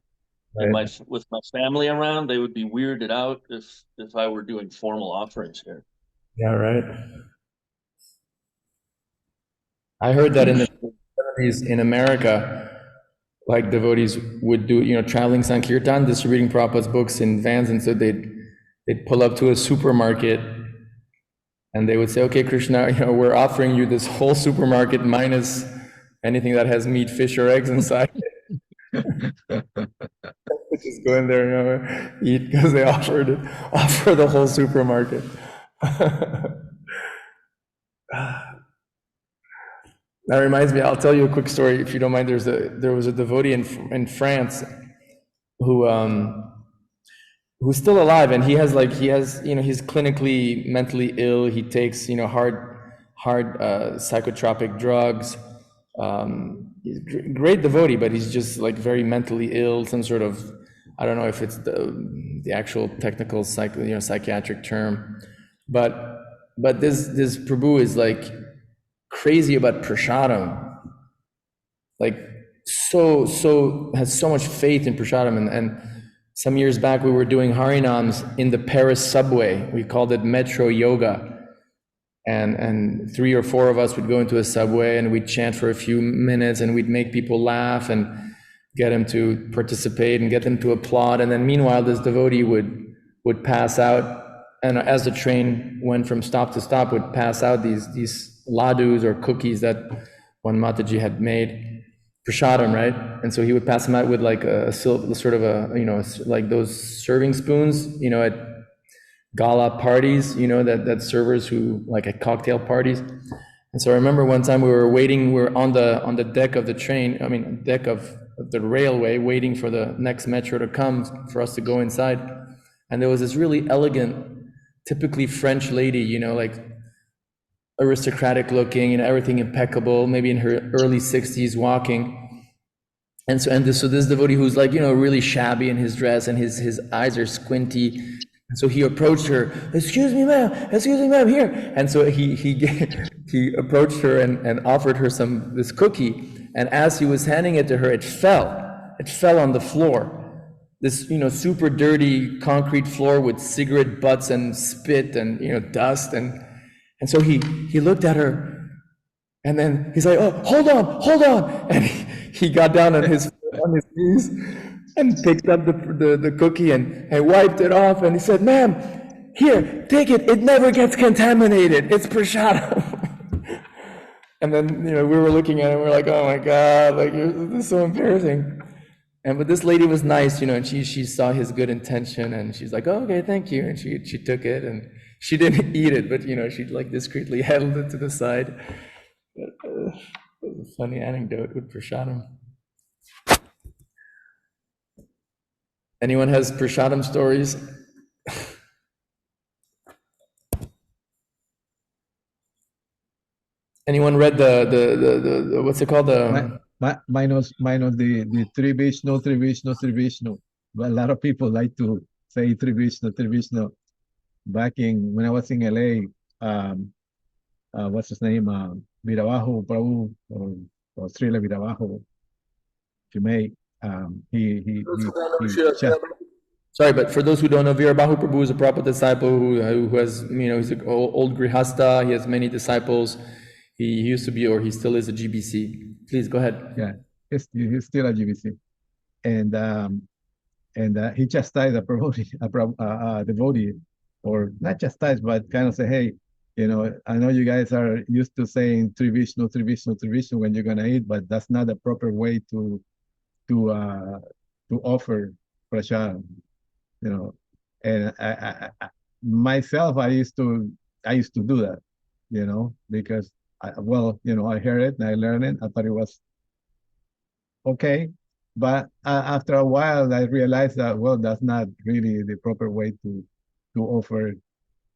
And with my family around, they would be weirded out if I were doing formal offerings here. Yeah, right. I heard that in the 70s in America, like devotees would do, traveling Sankirtan, distributing Prabhupada's books in vans, and so they'd pull up to a supermarket and they would say, okay, Krishna, we're offering you this whole supermarket minus anything that has meat, fish, or eggs inside. Just go in there, eat, because they offer the whole supermarket. That reminds me, I'll tell you a quick story, if you don't mind. There was a devotee in France who's still alive, and he's clinically mentally ill. He takes, hard psychotropic drugs. He's a great devotee, but he's just like very mentally ill, some sort of, I don't know if it's the actual technical psychiatric term, but this Prabhu is like crazy about prasadam, like so has so much faith in prasadam, and some years back we were doing harinams in the Paris subway. We called it Metro Yoga. And 3 or 4 of us would go into a subway and we'd chant for a few minutes and we'd make people laugh and get them to participate and get them to applaud. And then meanwhile, this devotee would pass out. And as the train went from stop to stop, would pass out these ladus or cookies that one Mataji had made, prasadam, right? And so he would pass them out with like a sort of like those serving spoons, at gala parties, that servers who, like at cocktail parties. And so I remember one time we were on the deck of the train, deck of the railway, waiting for the next metro to come for us to go inside. And there was this really elegant, typically French lady, like aristocratic looking, everything impeccable, maybe in her early 60s, walking. And so this devotee who's like, really shabby in his dress and his eyes are squinty. And so he approached her, excuse me, ma'am, here. And so he approached her and offered her this cookie. And as he was handing it to her, it fell on the floor. This, super dirty concrete floor with cigarette butts and spit and, dust. And so he looked at her and then he's like, oh, hold on. And he got down on his knees and picked up the cookie and wiped it off, and he said, ma'am, here, take it. It never gets contaminated. It's prasadam. And then, we were looking at it and we're like, oh my God, like, this is so embarrassing. but this lady was nice, and she saw his good intention, and she's like, oh, okay, thank you, and she took it, and she didn't eat it, but she like discreetly held it to the side. But, it was a funny anecdote with prasadam. Anyone has prasadam stories? Anyone read the what's it called? Minus the Tri Vishnu, Tri Vishnu, Tri Vishnu. But a lot of people like to say Tri Vishnu, Tri Vishnu. Back when I was in LA, what's his name? Virabajo Prabhu or Srila Virabajo, if you may. He Sorry, but for those who don't know, Virabahu Prabhu is a Prabhupada disciple who has, he's an old Grihasta. He has many disciples. He used to be, or he still is, a GBC. Please go ahead. Yeah, he's still a GBC, and he chastised a devotee, or not chastised, but kind of say, hey, I know you guys are used to saying Tri Vishnu, Tri Vishnu, Tri Vishnu when you're gonna eat, but that's not the proper way to offer prasad. And I myself, I used to do that, because I heard it and I learned it. I thought it was okay, but after a while, I realized that that's not really the proper way to offer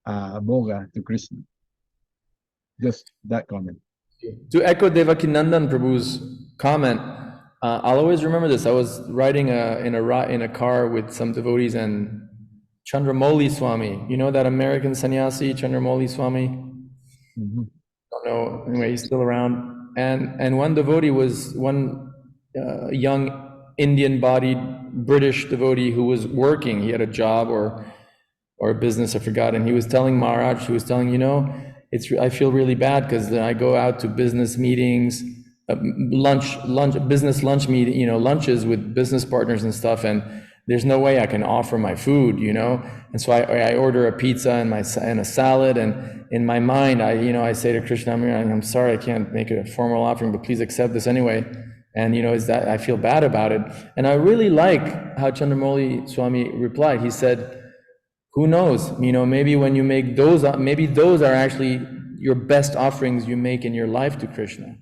boga to Krishna. Just that comment. To echo Devakinandan Prabhu's comment, I'll always remember this. I was riding in a car with some devotees, and Chandramouli Swami, that American sannyasi, Chandramouli Swami? Mm-hmm. I don't know, anyway, he's still around. And one devotee was one young Indian-bodied British devotee who was working. He had a job or a business, I forgot, and he was telling Maharaj, I feel really bad because I go out to business meetings, business lunch meeting, lunches with business partners and stuff, and there's no way I can offer my food, and so I order a pizza and a salad, and in my mind, I say to Krishna, I'm sorry, I can't make a formal offering, but please accept this anyway. And I feel bad about it. And I really like how Chandramouli Swami replied. He said, who knows, maybe when you make those, maybe those are actually your best offerings you make in your life to Krishna,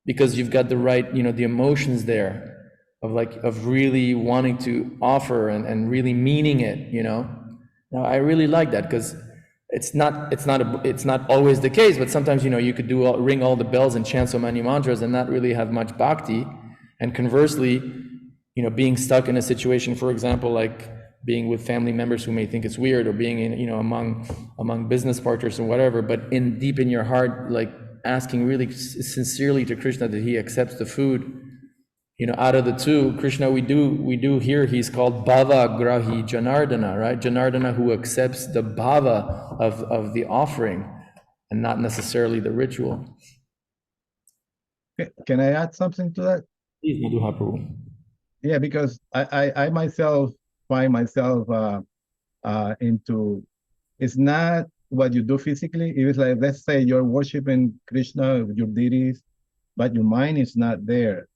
because you've got the right, the emotions there of really wanting to offer and really meaning it, Now, I really like that, because it's not always the case, but sometimes, you could ring all the bells and chant so many mantras and not really have much bhakti. And conversely, being stuck in a situation, for example, like being with family members who may think it's weird, or being in, among business partners or whatever, but deep in your heart, like asking really sincerely to Krishna that he accepts the food. Out of the two, Krishna, we do hear he's called Bhava Grahi Janardana, right? Janardana, who accepts the bhava of the offering and not necessarily the ritual. Can I add something to that? Please, Madhu Prabhu. Yeah, because I myself find myself into, it's not what you do physically. It is like, let's say you're worshiping Krishna, your deities, but your mind is not there.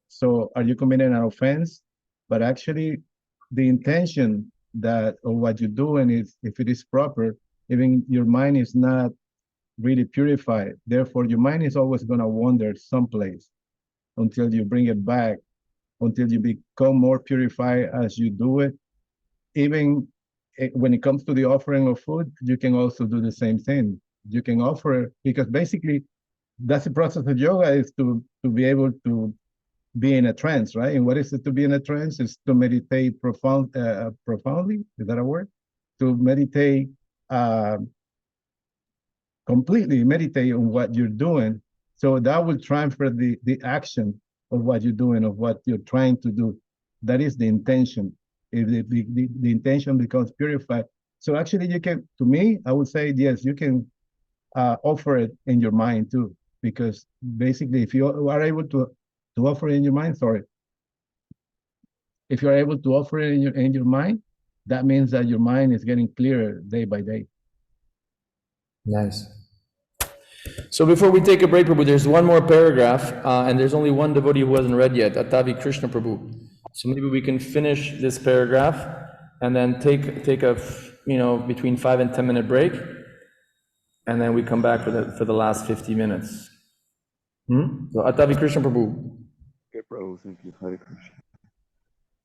So are you committing an offense? But actually, the intention of what you're doing is, if it is proper, even your mind is not really purified. Therefore, your mind is always going to wander someplace until you bring it back, until you become more purified as you do it. Even when it comes to the offering of food, you can also do the same thing. You can offer, because basically that's the process of yoga, is to be able to be in a trance, right? And what is it to be in a trance? Is to meditate profoundly. Is that a word? To meditate, completely meditate on what you're doing. So that will transfer the action of what you're doing, of what you're trying to do. That is the intention. If the intention becomes purified. So actually you can, to me, I would say, yes, you can offer it in your mind too. Because basically, if you are able to offer it in your mind, if you're able to offer it in your mind, that means that your mind is getting clearer day by day. Nice. So before we take a break, Prabhu, there's one more paragraph, and there's only one devotee who hasn't read yet, Atavi Krishna Prabhu. So maybe we can finish this paragraph and then take a between 5 and 10 minute break, and then we come back for the last 50 minutes. So Atavi Krishna Prabhu. Okay, Prabhu, thank you. Hare Krishna.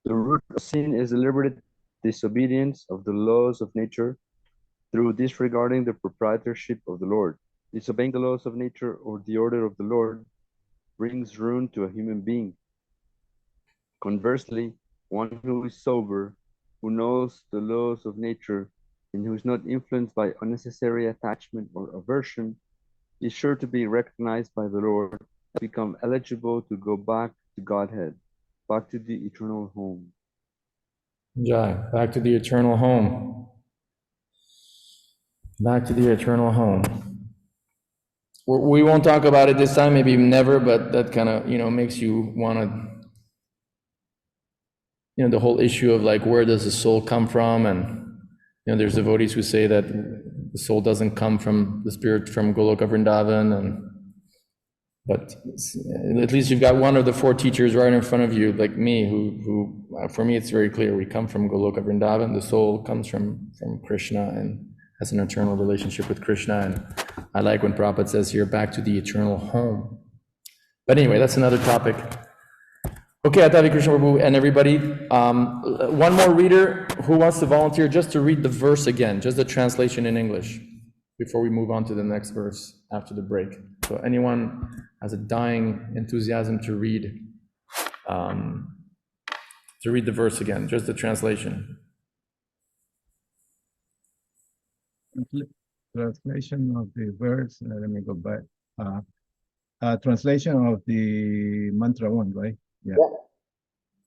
The root of sin is deliberate disobedience of the laws of nature through disregarding the proprietorship of the Lord. Disobeying the laws of nature or the order of the Lord brings ruin to a human being. Conversely, one who is sober, who knows the laws of nature, and who is not influenced by unnecessary attachment or aversion, is sure to be recognized by the Lord and become eligible to go back to Godhead, back to the eternal home. Jai, back to the eternal home. Back to the eternal home. We won't talk about it this time, maybe never, but that kind of, makes you want to, the whole issue of like, where does the soul come from? And, there's devotees who say that the soul doesn't come from the spirit from Goloka Vrindavan, but at least you've got one of the four teachers right in front of you, like me, who for me, it's very clear. We come from Goloka Vrindavan. The soul comes from Krishna and has an eternal relationship with Krishna. And I like when Prabhupada says here, back to the eternal home. But anyway, that's another topic. Okay, Atavi Krishna Prabhu and everybody. One more reader who wants to volunteer just to read the verse again, just the translation in English, before we move on to the next verse after the break. So anyone has a dying enthusiasm to read the verse again, just the translation. Translation of the verse, let me go back. Translation of the mantra 1, right? Yeah.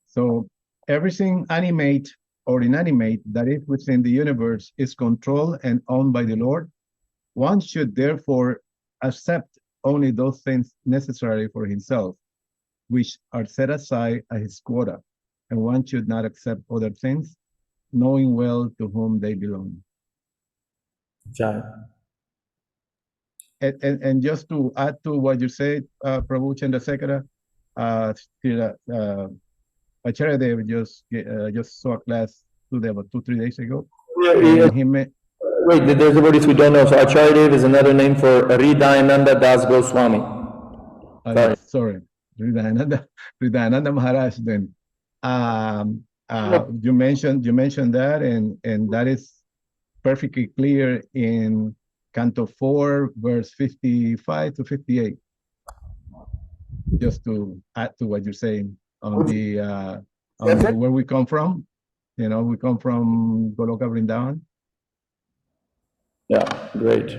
So everything animate or inanimate that is within the universe is controlled and owned by the Lord. One should therefore accept only those things necessary for himself, which are set aside as his quota, and one should not accept other things, knowing well to whom they belong. Jai. And just to add to what you said, Prabhu Chandrashekhara, Acharya Dev just saw a class today, about 2-3 days ago. Yeah. Wait, there's devotees who don't know. So Acharya Dev is another name for Hridayananda Das Goswami. Sorry, Hridayananda Maharaj. Then, you mentioned that, and that is perfectly clear in Canto 4, verse 55 to 58. Just to add to what you're saying on where we come from. We come from Goloka Vrindavan. Yeah, great.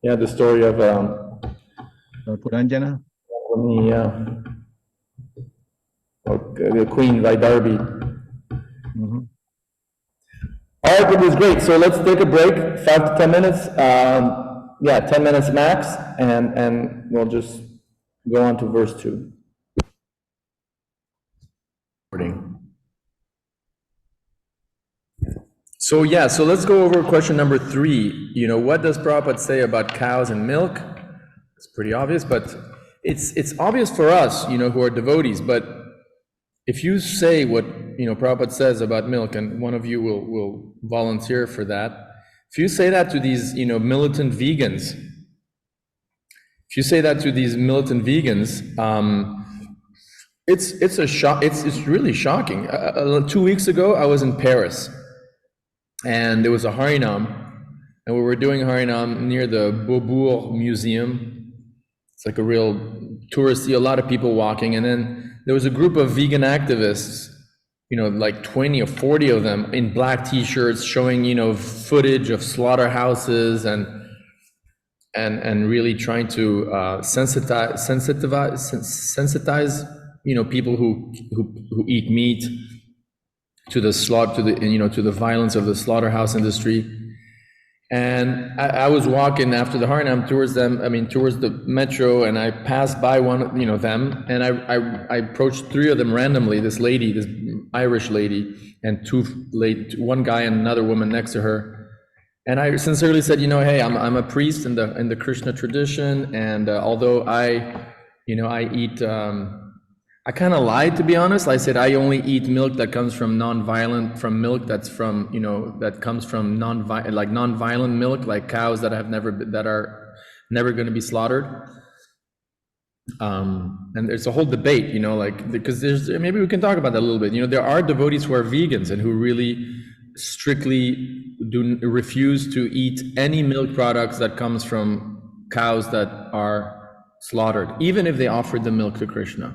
Yeah, the story of Puranjana. Yeah. The Queen Vaidarbi. Mm-hmm. All right, it was great. So let's take a break, 5 to 10 minutes. 10 minutes max, and we'll just go on to verse 2. So let's go over question number 3. What does Prabhupada say about cows and milk? It's pretty obvious, but it's obvious for us, who are devotees. But if you say what Prabhupada says about milk, and one of you will volunteer for that, if you say that to these militant vegans, it's a shock. It's really shocking. 2 weeks ago, I was in Paris, and there was a Harinam, and we were doing Harinam near the Beaubourg Museum. It's like a real touristy, a lot of people walking, and then there was a group of vegan activists, like 20 or 40 of them in black t-shirts showing, footage of slaughterhouses and really trying to sensitize, people who eat meat to the to the violence of the slaughterhouse industry. And I was walking after the Harinam towards the metro, and I passed by one, them, and I approached 3 of them randomly, this Irish lady, and one guy and another woman next to her. And I sincerely said, hey, I'm a priest in the Krishna tradition, and although I eat, I kind of lied, to be honest. I said I only eat milk that comes from from milk that's from that comes from non-violent milk, like cows that are never going to be slaughtered. And there's a whole debate, because maybe we can talk about that a little bit. There are devotees who are vegans and who really strictly refuse to eat any milk products that comes from cows that are slaughtered, even if they offered the milk to Krishna.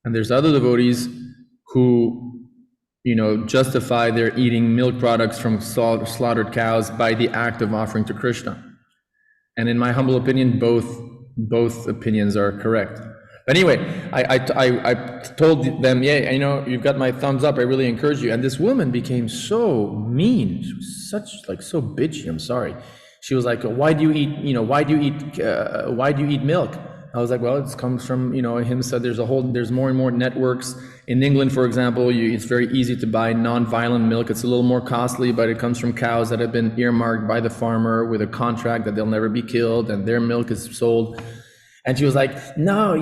And there's other devotees who, justify their eating milk products from slaughtered cows by the act of offering to Krishna. And in my humble opinion, both opinions are correct. But anyway, I told them, yeah, you've got my thumbs up. I really encourage you. And this woman became so mean, she was so bitchy. I'm sorry. She was like, why do you eat milk? I was like, well, it comes from, him said there's more and more networks. In England, for example, it's very easy to buy non-violent milk. It's a little more costly, but it comes from cows that have been earmarked by the farmer with a contract that they'll never be killed, and their milk is sold. And she was like, no,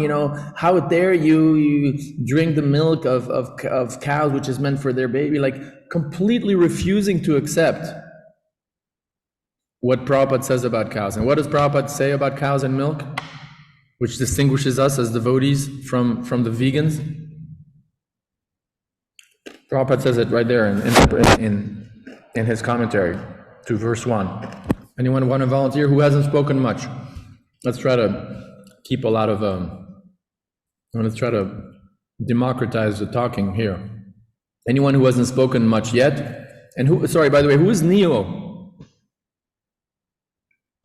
how dare you drink the milk of cows, which is meant for their baby, like completely refusing to accept what Prabhupada says about cows. And what does Prabhupada say about cows and milk, which distinguishes us as devotees from the vegans? Prabhupada says it right there in his commentary to verse 1. Anyone want to volunteer who hasn't spoken much? Let's try to keep a lot of, let's try to democratize the talking here. Anyone who hasn't spoken much yet? And sorry, by the way, who is Neo?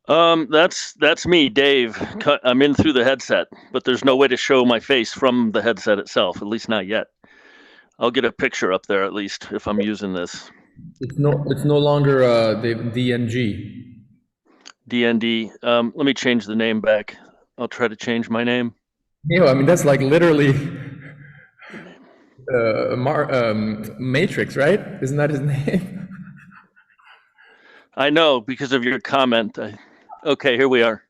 That's me, Dave. I'm in through the headset, but there's no way to show my face from the headset itself, at least not yet. I'll get a picture up there at least if I'm using this. It's no longer DNG. DND. Let me change the name back. I'll try to change my name. I mean, that's like literally Matrix, right? Isn't that his name? I know, because of your comment. Okay, here we are.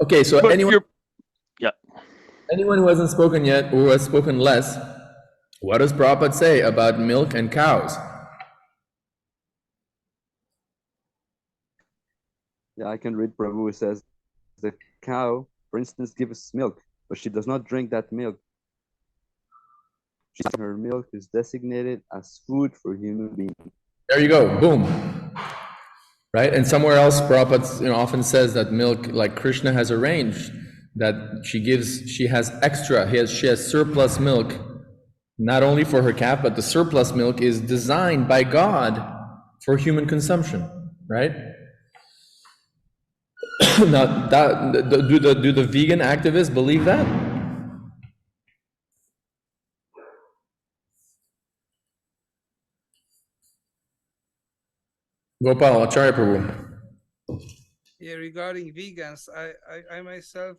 Okay, so anyone who hasn't spoken yet, or who has spoken less, what does Prabhupada say about milk and cows? Yeah, I can read. Prabhu says, the cow, for instance, gives milk, but she does not drink that milk. Her milk is designated as food for human beings. There you go, boom. Right, and somewhere else, Prabhupada often says that milk, like Krishna has arranged, that she has surplus milk, not only for her calf, but the surplus milk is designed by God for human consumption, right? Now, do the vegan activists believe that? Gopal, Acharya Prabhu. Yeah, regarding vegans, I myself,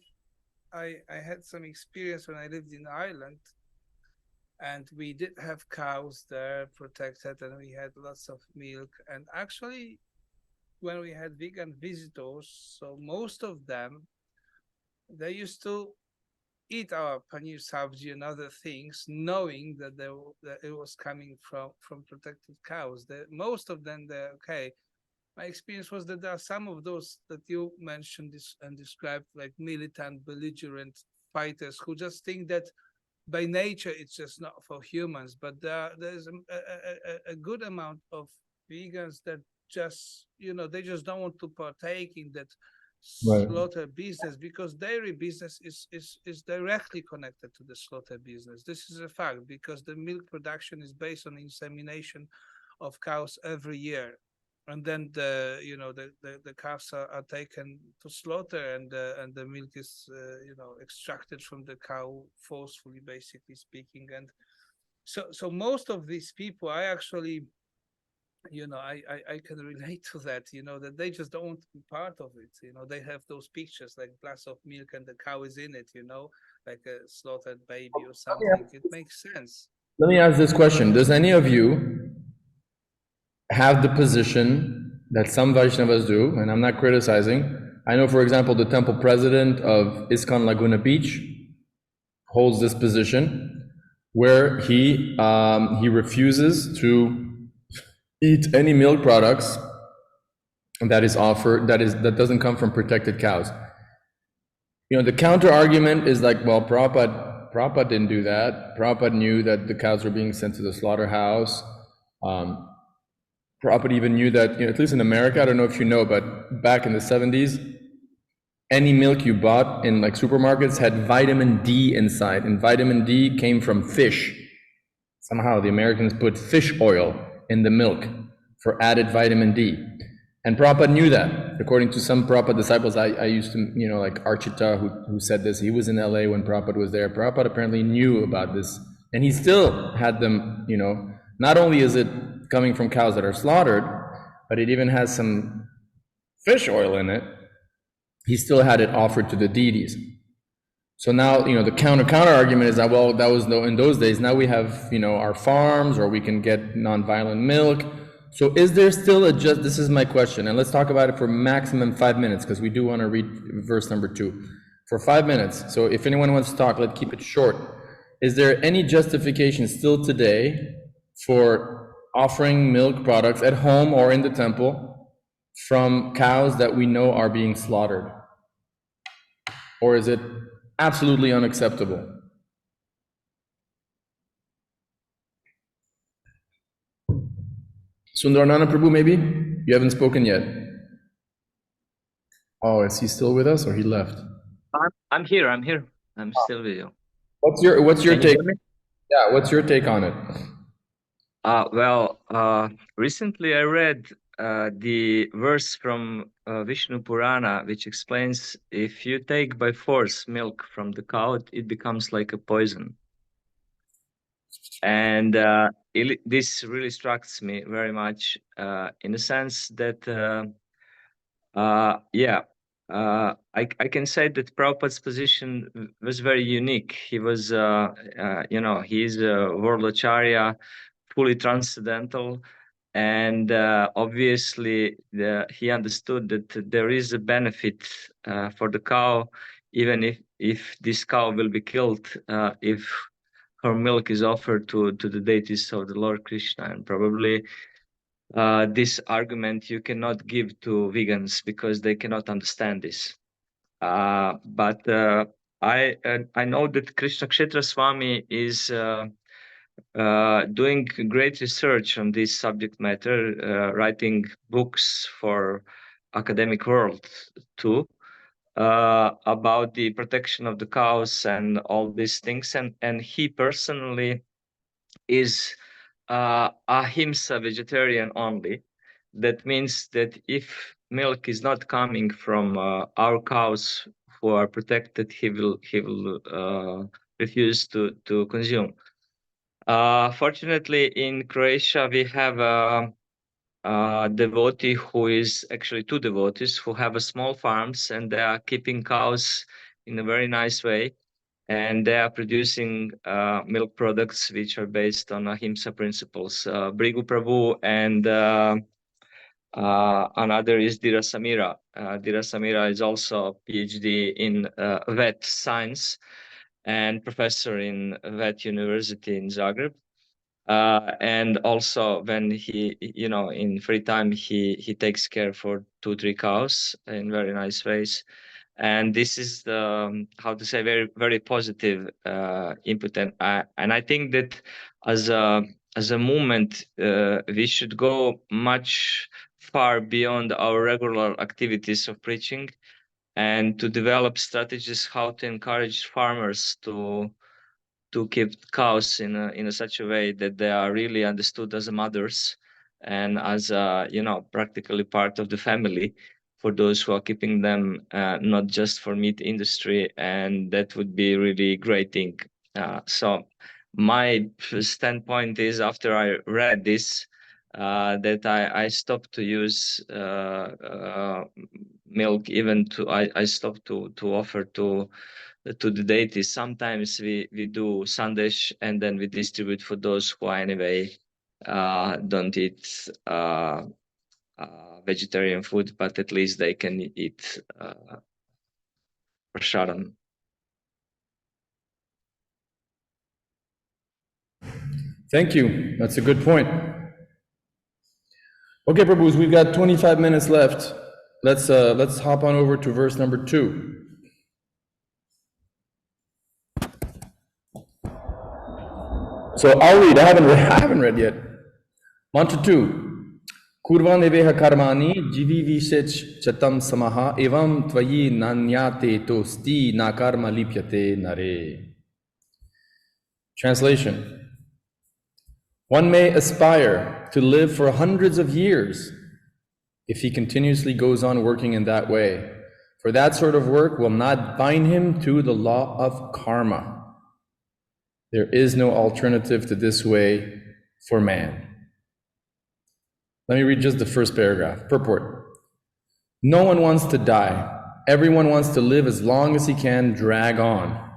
I had some experience when I lived in Ireland, and we did have cows there protected, and we had lots of milk. And actually, when we had vegan visitors, so most of them, they used to eat our paneer sabji and other things, knowing that it was coming from protected cows. Most of them, they're okay. My experience was that there are some of those that you mentioned and described, like militant, belligerent fighters who just think that by nature it's just not for humans. But there's a good amount of vegans that just, they just don't want to partake in that slaughter business, because dairy business is directly connected to the slaughter business. This is a fact, because the milk production is based on insemination of cows every year. And then the calves are taken to slaughter, and the milk is extracted from the cow forcefully, basically speaking. And so most of these people, I actually, I can relate to that. That they just don't want to be part of it. They have those pictures like glass of milk and the cow is in it. Like a slaughtered baby or something. It makes sense. Let me ask this question. Does any of you have the position that some Vaishnavas do, and I'm not criticizing. I know, for example, the temple president of ISKCON Laguna Beach holds this position where he refuses to eat any milk products that is offered that doesn't come from protected cows. You know, the counter argument is like, well, Prabhupada didn't do that. Prabhupada knew that the cows were being sent to the slaughterhouse. Prabhupada even knew that, you know, at least in America, I don't know if you know, but back in the 70s, any milk you bought in like supermarkets had vitamin D inside, and vitamin D came from fish. Somehow the Americans put fish oil in the milk for added vitamin D. And Prabhupada knew that. According to some Prabhupada disciples, I used to, you know, like Archita, who said this, he was in LA when Prabhupada was there. Prabhupada apparently knew about this, and he still had them, you know, not only is it coming from cows that are slaughtered, but it even has some fish oil in it. He still had it offered to the deities. So now, you know, the counter argument is that, well, that was in those days. Now we have, you know, our farms, or we can get non-violent milk. So is there still this is my question, and let's talk about it for maximum 5 minutes, because we do want to read verse number 2. For 5 minutes. So if anyone wants to talk, let's keep it short. Is there any justification still today for offering milk products at home or in the temple from cows that we know are being slaughtered? Or is it absolutely unacceptable? Sundaranana Prabhu, maybe? You haven't spoken yet. Oh, is he still with us or he left? I'm here. I'm still with you. What's your Can you take? hear me? Yeah, what's your take on it? Recently I read the verse from Vishnu Purana, which explains if you take by force milk from the cow, it becomes like a poison. And this really strikes me very much in the sense that, I can say that Prabhupada's position was very unique. He was, he's a world acharya, fully transcendental, and obviously he understood that there is a benefit for the cow, even if this cow will be killed, if her milk is offered to the deities of the Lord Krishna. And probably this argument you cannot give to vegans because they cannot understand this. But I know that Krishna Kshetra Swami is doing great research on this subject matter, writing books for academic world too, about the protection of the cows and all these things. And he personally is ahimsa vegetarian only. That means that if milk is not coming from our cows who are protected, he will refuse to consume. Fortunately, in Croatia, we have a devotee who is actually two devotees who have a small farms, and they are keeping cows in a very nice way. And they are producing milk products which are based on ahimsa principles. Brigu Prabhu and another is Dira Samira. Dira Samira is also a PhD in vet science and professor in vet university in Zagreb. And also when he, in free time, he takes care for 2-3 cows in very nice ways. And this is the, how to say, very, very positive input. And I think that as a movement, we should go much far beyond our regular activities of preaching, and to develop strategies how to encourage farmers to keep cows in a such a way that they are really understood as mothers and as practically part of the family for those who are keeping them, not just for meat industry. And that would be really great thing. So my standpoint is, after I read this, that I stopped to use milk. Even I stopped to offer to the deities. Sometimes we do sandesh, and then we distribute for those who anyway don't eat vegetarian food, but at least they can eat prasadam. Thank you. That's a good point. Okay, Prabhus, we've got 25 minutes left. Let's hop on over to verse number 2. So I'll read. I haven't read yet. Mantra 2. Kurvan eveha karmani jivi visech chatam samaha evam tvayi nanyate tosti nakarma lipyate nare. Translation. One may aspire to live for hundreds of years if he continuously goes on working in that way, for that sort of work will not bind him to the law of karma. There is no alternative to this way for man. Let me read just the first paragraph. Purport. No one wants to die. Everyone wants to live as long as he can drag on.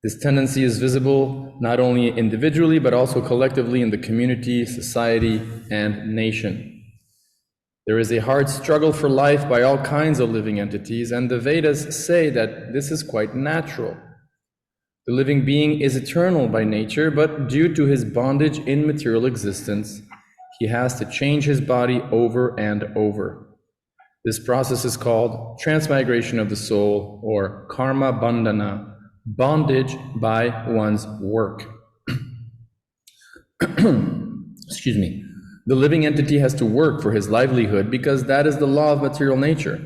This tendency is visible not only individually, but also collectively in the community, society, and nation. There is a hard struggle for life by all kinds of living entities, and the Vedas say that this is quite natural. The living being is eternal by nature, but due to his bondage in material existence, he has to change his body over and over. This process is called transmigration of the soul, or karma bandhana, bondage by one's work. Excuse me. The living entity has to work for his livelihood because that is the law of material nature.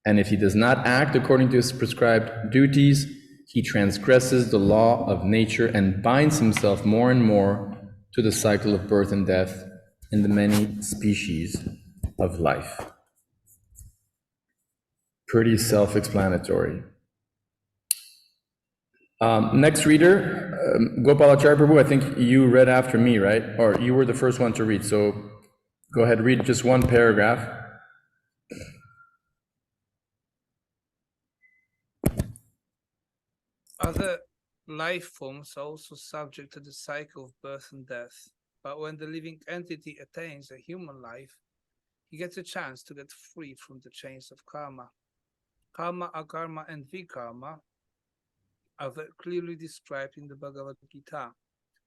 And if he does not act according to his prescribed duties, he transgresses the law of nature and binds himself more and more to the cycle of birth and death in the many species of life. Pretty self-explanatory. Next reader, Gopalacharya Prabhu, I think you read after me, right? Or you were the first one to read, so go ahead, read just one paragraph. Other life forms are also subject to the cycle of birth and death, but when the living entity attains a human life, he gets a chance to get free from the chains of karma. Karma, akarma, and vikarma are very clearly described in the Bhagavad Gita.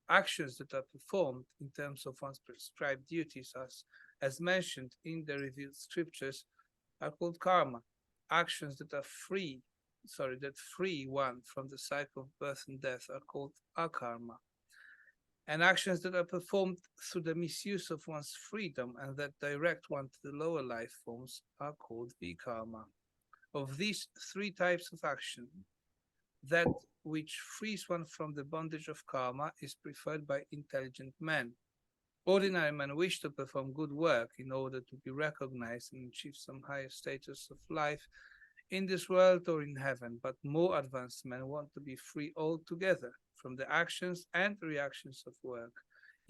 Actions that are performed in terms of one's prescribed duties, as mentioned in the revealed scriptures, are called karma. Actions that free one from the cycle of birth and death are called akarma. And actions that are performed through the misuse of one's freedom and that direct one to the lower life forms are called vikarma. Of these three types of action, that which frees one from the bondage of karma is preferred by intelligent men. Ordinary men wish to perform good work in order to be recognized and achieve some higher status of life in this world or in heaven, but more advanced men want to be free altogether from the actions and reactions of work.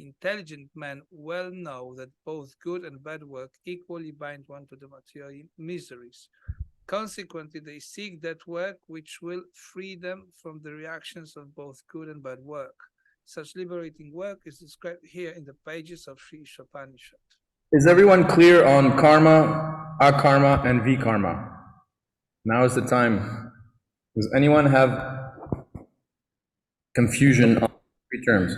Intelligent men well know that both good and bad work equally bind one to the material miseries. Consequently, they seek that work which will free them from the reactions of both good and bad work. Such liberating work is described here in the pages of Sri Isopanisad. Is everyone clear on karma, akarma, and vikarma? Now is the time. Does anyone have confusion on three terms?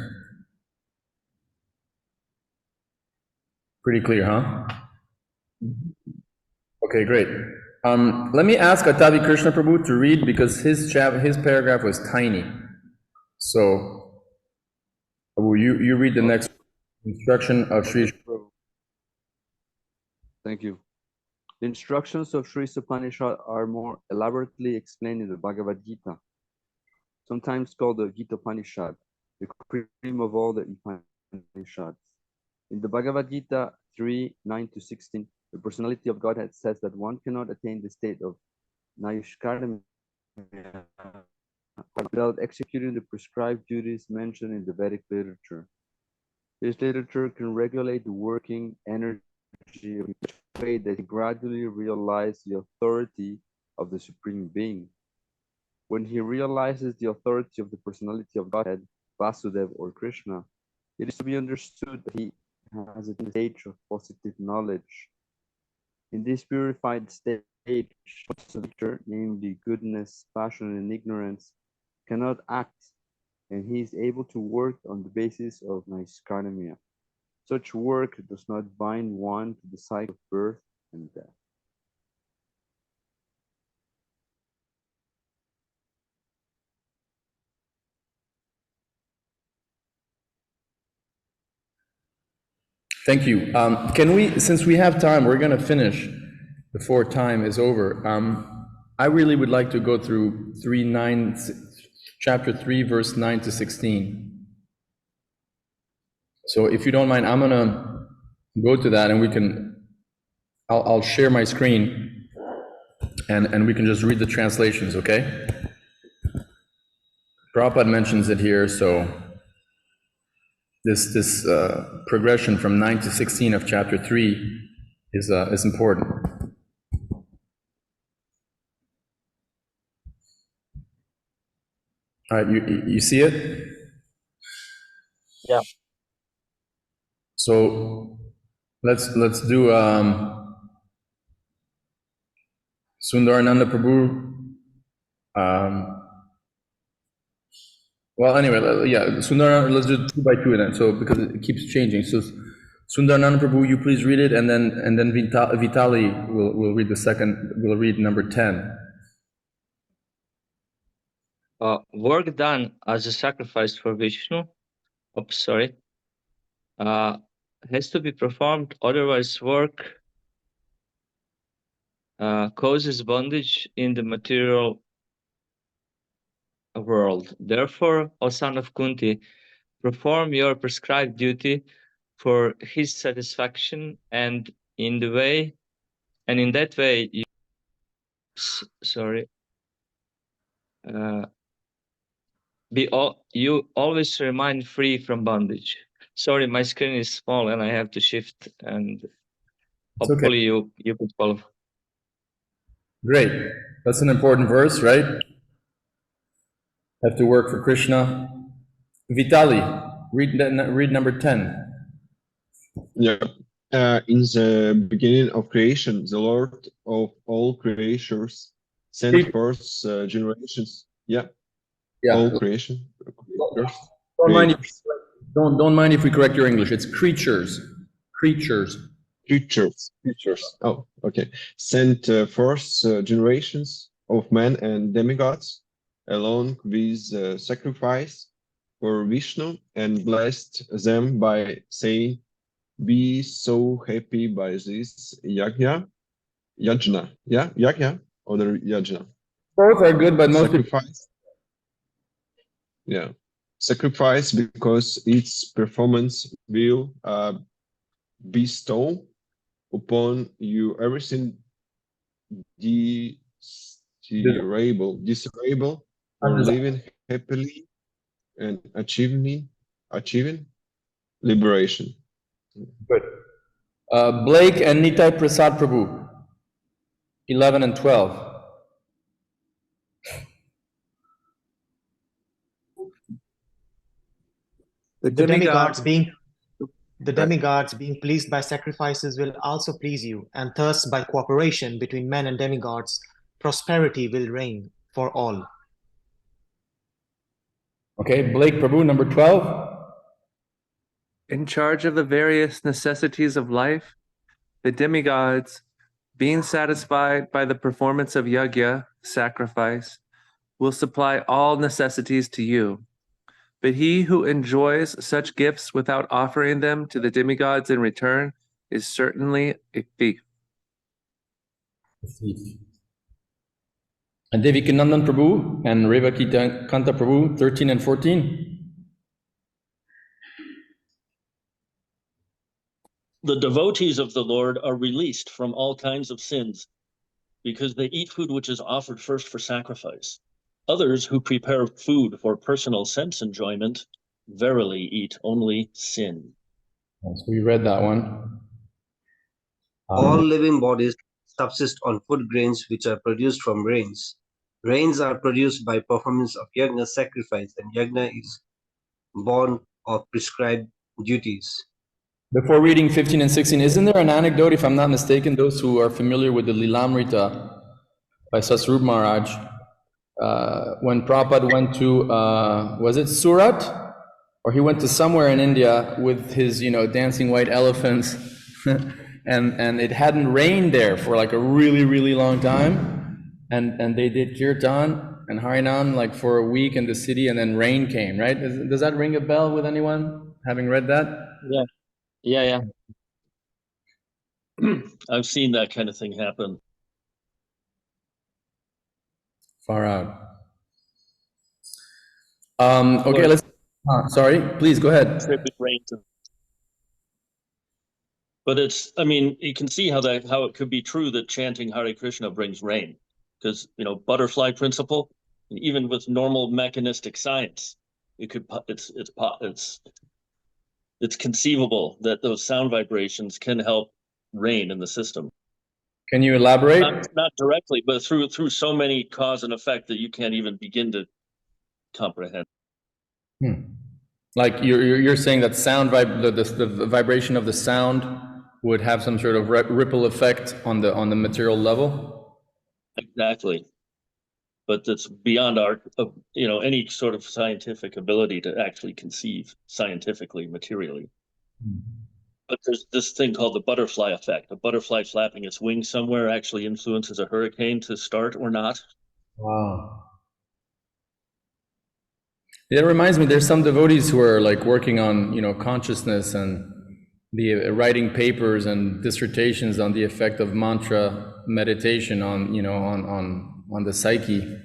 Pretty clear, huh? Okay, great. Let me ask Atavi Krishna Prabhu to read because his paragraph was tiny. So, Prabhu, you read the next instruction of Sri. Thank you. The instructions of Sri Isopanisad are more elaborately explained in the Bhagavad Gita, sometimes called the Gita Upanishad, the cream of all the Upanishads. In the Bhagavad Gita 3:9-16, the personality of Godhead says that one cannot attain the state of Nayushkarmya without executing the prescribed duties mentioned in the Vedic literature. Facilitator can regulate the working energy of in such a way that he gradually realizes the authority of the Supreme Being. When he realizes the authority of the personality of Godhead, Vasudev or Krishna, it is to be understood that he has a stage of positive knowledge. In this purified state, nature, namely goodness, passion, and ignorance, cannot act, and he is able to work on the basis of naiskarmya. Such work does not bind one to the cycle of birth and death. Thank you. Can we, since we have time, we're going to finish before time is over. I really would like to go through chapter 3, verse 9 to 16. So if you don't mind, I'm going to go to that, and I'll share my screen, and we can just read the translations, okay? Prabhupada mentions it here, so this progression from 9 to 16 of chapter 3 is important. All right, you see it? Yeah. So let's do Sundarananda Prabhu. Well, anyway, yeah, let's do 2 by 2 then. So because it keeps changing. So Sundarananda Prabhu, you please read it, and then Vitali will read the second. Will read number 10. Work done as a sacrifice for Vishnu, has to be performed, otherwise work causes bondage in the material world. Therefore, O son of Kunti, perform your prescribed duty for his satisfaction, and in that way you always remain free from bondage. Sorry, my screen is small and I have to shift, and hopefully you could follow. Great. That's an important verse, right? Have to work for Krishna. Vitali, read number 10. Yeah. In the beginning of creation, the Lord of all creatures sent forth generations. Yeah. All creation. Don't mind if we correct your English. It's creatures. Creatures. Oh, okay. Sent forth generations of men and demigods, along with sacrifice for Vishnu, and blessed them by saying, "Be so happy by this yajna, yeah, yajna or the yajna." Both are good, but most sacrifice. Yeah, sacrifice because its performance will bestow upon you everything desirable for living happily and achieving liberation. Good. Blake and Nitai Prasad Prabhu, 11 and 12. The demigods being pleased by sacrifices will also please you, and thus by cooperation between men and demigods, prosperity will reign for all. Okay, Blake Prabhu, number 12. In charge of the various necessities of life, the demigods, being satisfied by the performance of yajna, sacrifice, will supply all necessities to you. But he who enjoys such gifts without offering them to the demigods in return is certainly a thief. And Devikanandan Prabhu and Revakita Kanta Prabhu, 13 and 14. The devotees of the Lord are released from all kinds of sins because they eat food which is offered first for sacrifice. Others who prepare food for personal sense enjoyment verily eat only sin. So we read that one. All living bodies subsist on food grains which are produced from rains. Rains are produced by performance of yajna sacrifice, and yajna is born of prescribed duties. Before reading 15 and 16, isn't there an anecdote, if I'm not mistaken, those who are familiar with the Lilamrita by Sasrup Maharaj, when Prabhupada went to, was it Surat? Or he went to somewhere in India with his, dancing white elephants, and it hadn't rained there for like a really, really long time, and they did kirtan and harinam like for a week in the city, and then rain came, right? Does that ring a bell with anyone, having read that? Yeah. I've seen that kind of thing happen. Far out. Okay, let's, sorry, please go ahead. But you can see how it could be true that chanting Hare Krishna brings rain, because, butterfly principle, even with normal mechanistic science, it's conceivable that those sound vibrations can help rain in the system. Can you elaborate? Not directly, but through so many cause and effect that you can't even begin to comprehend. Like you're saying that sound the vibration of the sound would have some sort of ripple effect on the material level? Exactly. But that's beyond our any sort of scientific ability to actually conceive scientifically, materially. But there's this thing called the butterfly effect. A butterfly flapping its wings somewhere actually influences a hurricane to start or not. Wow. It reminds me, there's some devotees who are like working on, consciousness and writing papers and dissertations on the effect of mantra meditation on, on the psyche.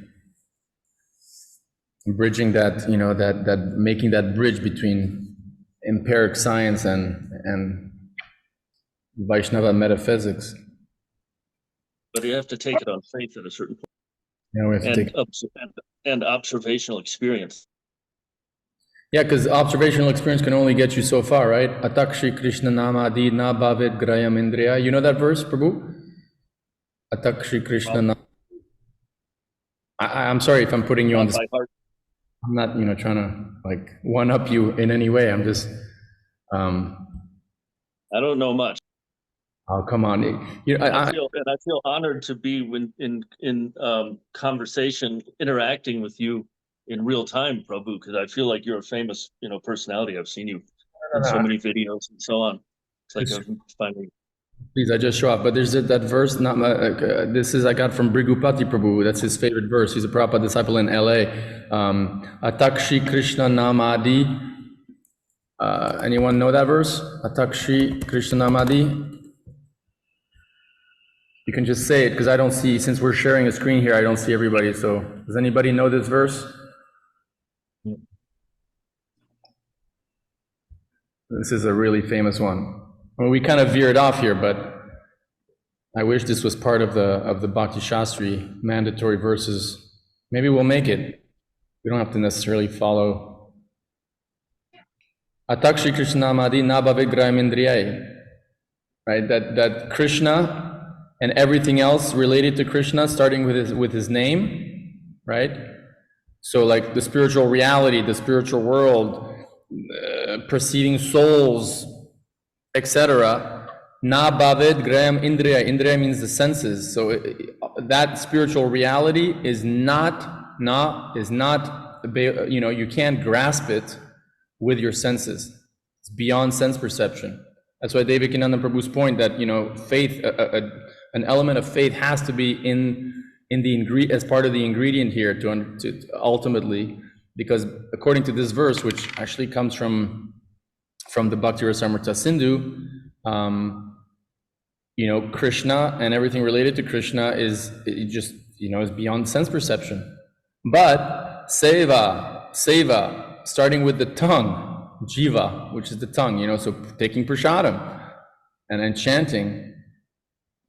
Bridging that, that making that bridge between empiric science and Vaishnava metaphysics. But you have to take it on faith at a certain point. Yeah, we have to take and observational experience. Yeah, because observational experience can only get you so far, right? Atakshi Krishna Namadi na bhavet grayam indriya. You know that verse, Prabhu? Atakshi Krishna Namadi. I'm sorry if I'm putting you on this. I'm not, trying to like one up you in any way. I'm just. I don't know much. Oh, come on! I feel honored to be in conversation, interacting with you in real time, Prabhu, because I feel like you're a famous, personality. I've seen you in so many videos and so on. It's like I'm finally. Please, I just show up. But there's that verse. This is I got from Brigupati Prabhu. That's his favorite verse. He's a Prabhupada disciple in L.A. Atakshi Krishna Namadi. Anyone know that verse? Atakshi Krishna Namadi. You can just say it because I don't see. Since we're sharing a screen here, I don't see everybody. So, does anybody know this verse? This is a really famous one. Well, we kind of veered off here, but I wish this was part of the Bhakti Shastri mandatory verses. Maybe we'll make it. We don't have to necessarily follow. Atakshi Krishna Madi Nabhavigrayam Indriyai. Right? That Krishna and everything else related to Krishna, starting with his name, right? So like the spiritual reality, the spiritual world, perceiving souls, etc. Na bhavet graham indriya. Indriya means the senses. So that spiritual reality is not, you can't grasp it with your senses. It's beyond sense perception. That's why Devakinanda Prabhu's point that, faith, an element of faith has to be in the as part of the ingredient here to ultimately, because according to this verse, which actually comes from the Bhakti Rasamrita Sindhu, Krishna and everything related to Krishna is beyond sense perception. But seva, starting with the tongue, jiva, which is the tongue, so taking prasadam and chanting,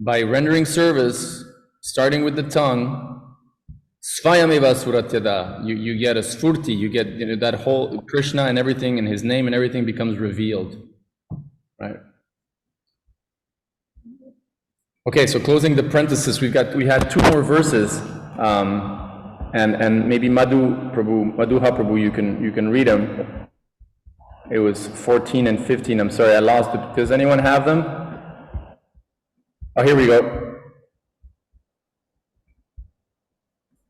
by rendering service, starting with the tongue, svayameva suratyada, you get a sfurti, you get that whole Krishna and everything and his name and everything becomes revealed. right? Okay, so closing the parenthesis, we had two more verses, and maybe Madhuha Prabhu, you can read them. It was 14 and 15. I'm sorry, I lost it. Does anyone have them? Oh, here we go.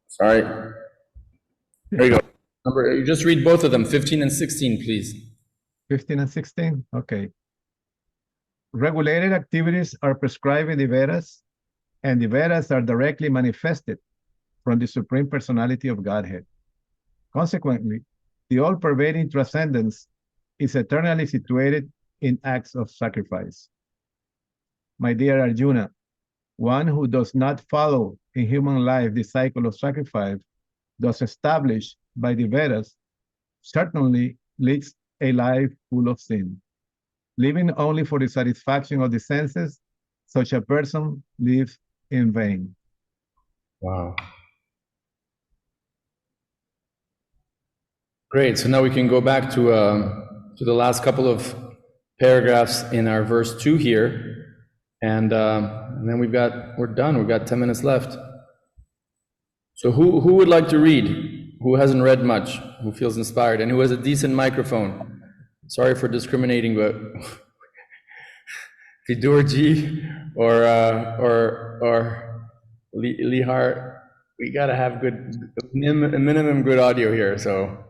Sorry. There you go. You just read both of them, 15 and 16, please. 15 and 16? Okay. Regulated activities are prescribed in the Vedas, and the Vedas are directly manifested from the Supreme Personality of Godhead. Consequently, the all-pervading transcendence is eternally situated in acts of sacrifice. My dear Arjuna, one who does not follow in human life the cycle of sacrifice thus established by the Vedas certainly leads a life full of sin. Living only for the satisfaction of the senses, such a person lives in vain. Wow. Great, so now we can go back to the last couple of paragraphs in our verse 2 here, and then we're done, we've got 10 minutes left. So who would like to read? Who hasn't read much? Who feels inspired? And who has a decent microphone? Sorry for discriminating, but Vidurji or Lihar, we gotta have a minimum good audio here, so.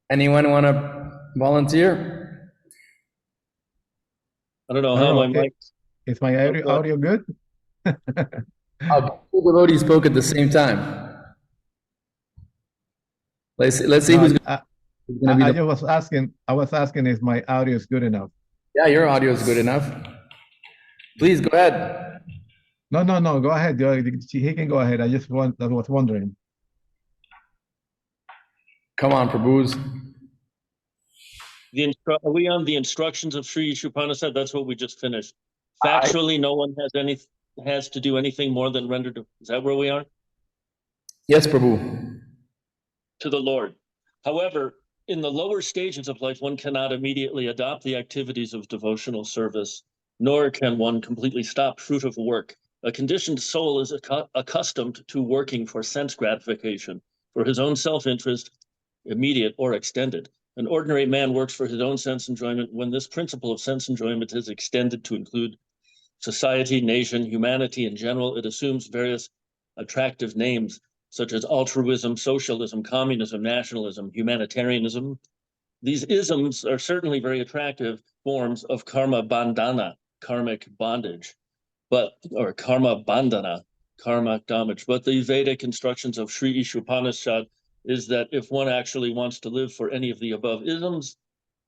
Anyone want to volunteer? I don't know how my mic. Is my audio good? Two devotees spoke at the same time. Let's see No, who's going to be. I was asking if my audio is good enough. Yeah, your audio is good enough. Please go ahead. No, go ahead. He can go ahead. I was wondering. Come on, Prabhus. Are we on the instructions of Sri Isopanisad? That's what we just finished. Factually, no one has to do anything more than render to. Is that where we are? Yes, Prabhu. To the Lord. However, in the lower stages of life, one cannot immediately adopt the activities of devotional service, nor can one completely stop fruit of work. A conditioned soul is accustomed to working for sense gratification, for his own self-interest, immediate or extended. An ordinary man works for his own sense enjoyment. When this principle of sense enjoyment is extended to include society, nation, humanity in general, it assumes various attractive names such as altruism, socialism, communism, nationalism, humanitarianism. These isms are certainly very attractive forms of karma bandhana, karmic bondage, or karma bandhana, karmic damage. But the Vedic instructions of Sri Isopanisad is that if one actually wants to live for any of the above isms,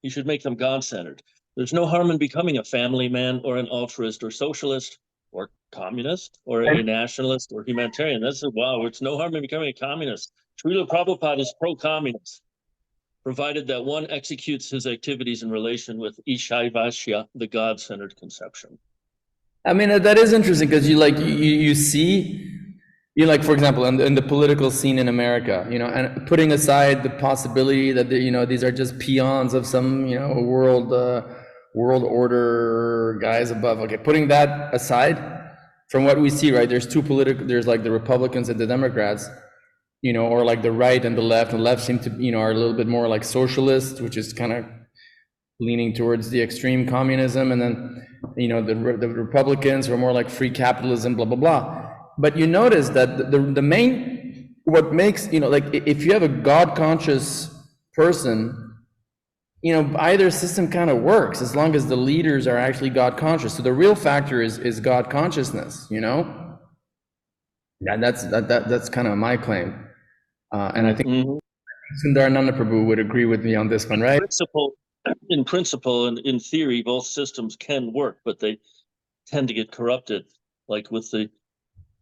he should make them God-centered. There's no harm in becoming a family man or an altruist or socialist or communist or a nationalist or humanitarian. Wow, it's no harm in becoming a communist. Srila Prabhupada is pro-communist, provided that one executes his activities in relation with Ishaivasya, the God-centered conception. I mean, that is interesting because you see, for example, in the political scene in America, and putting aside the possibility that these are just peons of some world order guys above. Okay, putting that aside, from what we see, right? There's like the Republicans and the Democrats, or like the right and the left. And the left seem to are a little bit more like socialist, which is kind of leaning towards the extreme communism, and then the Republicans are more like free capitalism, blah blah blah. But you notice that the main, what makes, if you have a God conscious person, either system kind of works as long as the leaders are actually God conscious. So the real factor is God consciousness, Yeah, that's kind of my claim. And I think Sundarananda Prabhu would agree with me on this one, right? In principle and in theory, both systems can work, but they tend to get corrupted, like with the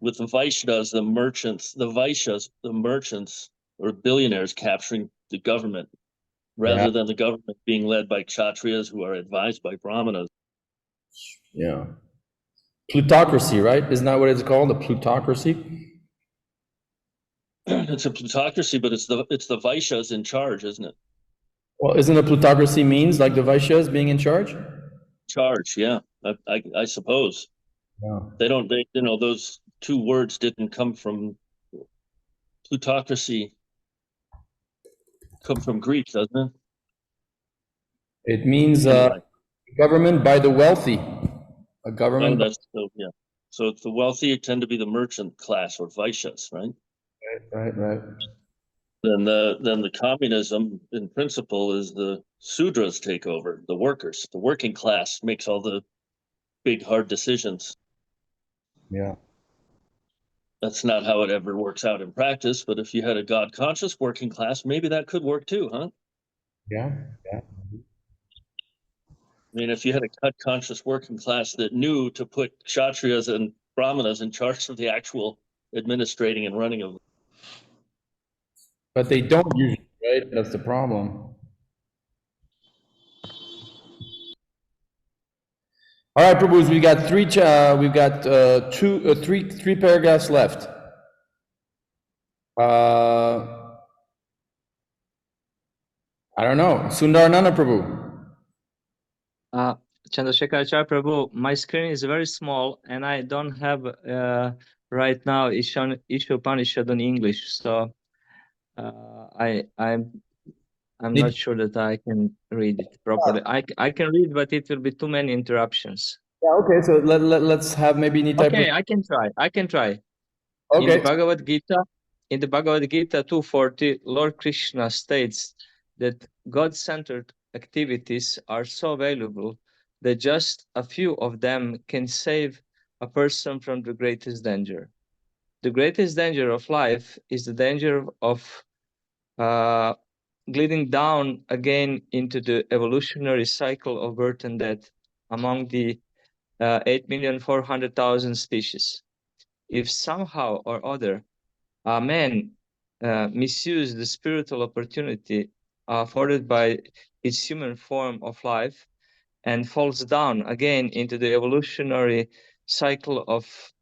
Vaishyas, the merchants or billionaires capturing the government, rather than the government being led by kshatriyas who are advised by brahmanas. Yeah. Plutocracy, right? Isn't that what it's called? A plutocracy? It's a plutocracy, but it's the Vaishyas in charge, isn't it? Well, isn't a plutocracy means like the Vaishyas being in charge? Charge, yeah, I suppose. Yeah. They don't, those two words didn't come from plutocracy, come from Greek, doesn't it? It means Anyway. government by the wealthy. A Oh, government. that's so, yeah. So the wealthy tend to be the merchant class or Vaishyas, right? Right. Then the communism in principle is the Sudras take over, the workers. The working class makes all the big hard decisions. Yeah. That's not how it ever works out in practice, but if you had a God conscious working class, maybe that could work too, huh? Yeah. I mean, if you had a God conscious working class that knew to put Kshatriyas and Brahmanas in charge of the actual administrating and running of. But they don't usually, right? That's the problem. All right, Prabhus, we got three paragraphs left. I don't know. Sundarananda Prabhu. Chandrashekhara Prabhu, my screen is very small and I don't have right now Isopanisad in English, so I'm not sure that I can read it properly. I can read, but it will be too many interruptions. Yeah, okay, so let's have maybe Nitai. Okay, I can try. Okay. In the Bhagavad Gita 240, Lord Krishna states that God-centered activities are so valuable that just a few of them can save a person from the greatest danger. The greatest danger of life is the danger of gliding down again into the evolutionary cycle of birth and death among the 8,400,000 species. If somehow or other man misuse the spiritual opportunity afforded by its human form of life and falls down again into the evolutionary cycle of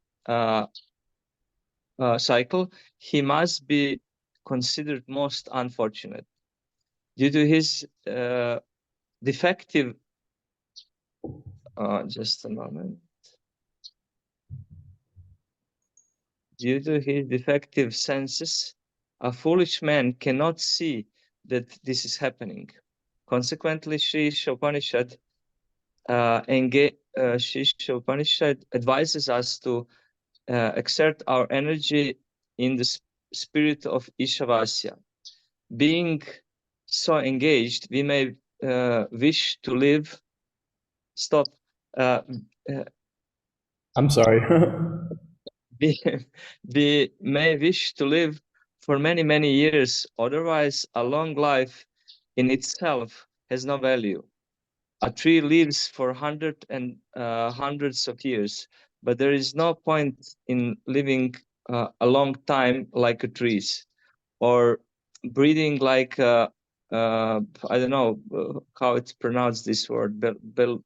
he must be considered most unfortunate. Due to his defective, just a moment. Due to his defective senses, a foolish man cannot see that this is happening. Consequently, Sri Isopanisad advises us to exert our energy in the spirit of Ishavasya. Being so engaged, we may wish to live. Stop. I'm sorry. we may wish to live for many, many years. Otherwise, a long life in itself has no value. A tree lives for hundreds of years, but there is no point in living a long time like a trees, or breathing like I don't know how it's pronounced, this word,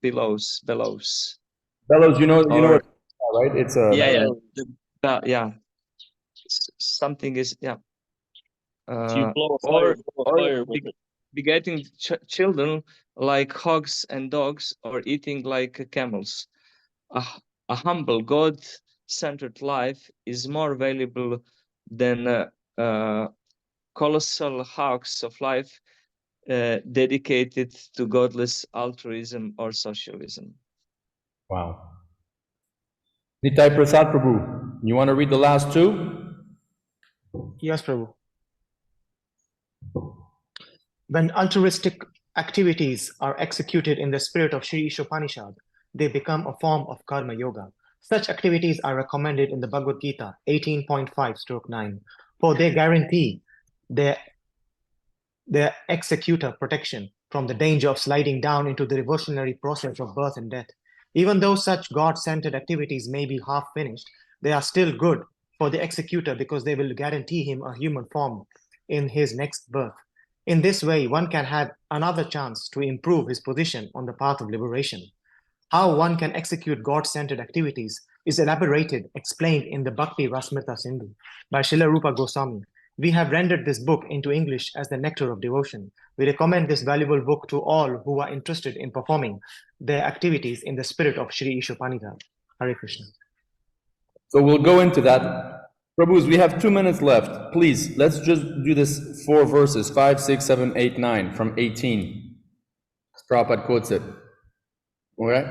bellows. Bellows, you know what, right? It's a yeah. Something is you blow a fire, with it. Begetting children like hogs and dogs, or eating like camels. A humble God-centered life is more valuable than colossal hawks of life dedicated to godless altruism or socialism. Wow. Nitai Prasad Prabhu, you want to read the last two? Yes, Prabhu. When altruistic activities are executed in the spirit of Sri Isopanishad, they become a form of karma yoga. Such activities are recommended in the Bhagavad Gita 18.5/9, for they guarantee their executor protection from the danger of sliding down into the reversionary process of birth and death. Even though such God-centered activities may be half finished, they are still good for the executor because they will guarantee him a human form in his next birth. In this way, one can have another chance to improve his position on the path of liberation. How one can execute God-centered activities is elaborated, explained in the Bhakti Rasmrita Sindhu by Srila Rupa Goswami. We have rendered this book into English as the nectar of devotion. We recommend this valuable book to all who are interested in performing their activities in the spirit of Sri Isopanisad. Hare Krishna. So we'll go into that. Prabhus, we have 2 minutes left. Please, let's just do this 4 verses, 5, 6, 7, 8, 9, from 18. Prabhupada quotes it. All right?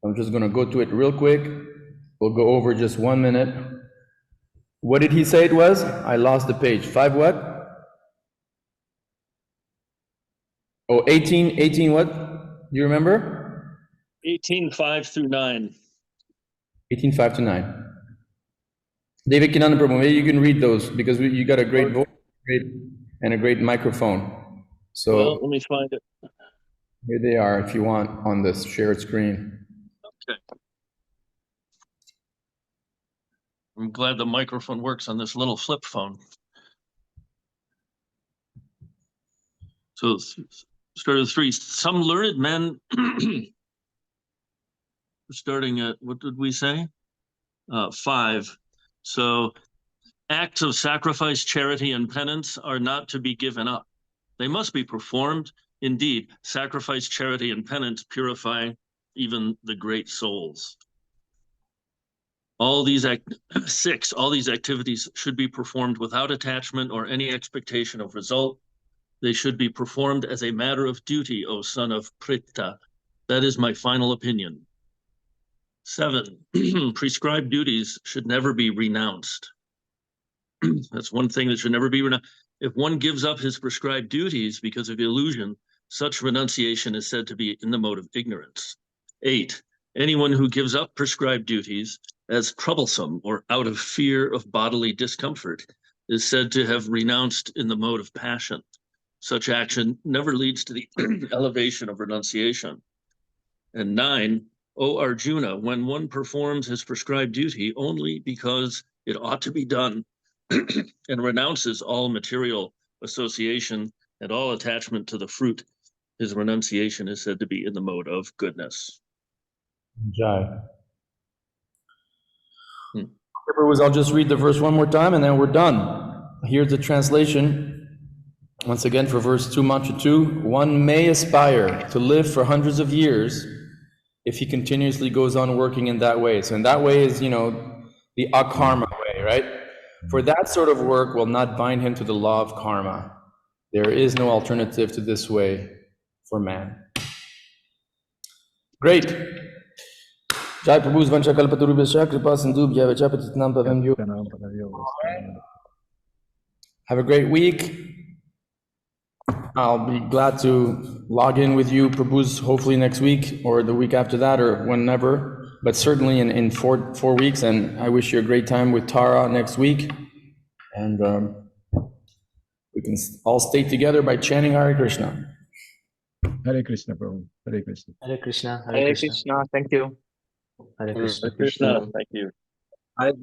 I'm just going to go to it real quick. We'll go over just 1 minute. What did he say it was? I lost the page. 5 what? Oh, 18 what? Do you remember? 18:5 through 9. 18:5 to 9. David Kinanda Prabhu, maybe you can read those because you got a great voice and a great microphone. So well, let me find it. Here they are if you want on this shared screen. Okay. I'm glad the microphone works on this little flip phone. So start at 3. Some learned men, starting at, what did we say? 5. So acts of sacrifice, charity, and penance are not to be given up. They must be performed. Indeed, sacrifice, charity, and penance purify even the great souls. All these 6, all these activities should be performed without attachment or any expectation of result. They should be performed as a matter of duty, O son of Pritha. That is my final opinion. 7, prescribed duties should never be renounced. That's one thing that should never be renounced. If one gives up his prescribed duties because of illusion, such renunciation is said to be in the mode of ignorance. 8, anyone who gives up prescribed duties as troublesome or out of fear of bodily discomfort is said to have renounced in the mode of passion. Such action never leads to the elevation of renunciation. And 9, O Arjuna, when one performs his prescribed duty only because it ought to be done and renounces all material association and all attachment to the fruit, his renunciation is said to be in the mode of goodness. Jai. I'll just read the verse one more time and then we're done. Here's the translation. Once again for verse 2, mantra 2. One may aspire to live for hundreds of years if he continuously goes on working in that way. So in that way is, the akarma way, right? For that sort of work will not bind him to the law of karma. There is no alternative to this way for man. Great. Jai Prabhu's Vanchakalpaturubhasya Kripa Sindhubhya Vachapatitnam Pavamyo. Have a great week. I'll be glad to log in with you, Prabhu's, hopefully next week or the week after that or whenever, but certainly in 4 weeks. And I wish you a great time with Tara next week. And we can all stay together by chanting Hare Krishna. Hare Krishna, Prabhu. Hare Krishna. Hare Krishna. Hare Krishna. Thank you. Hare Krishna. Krishna. Thank you.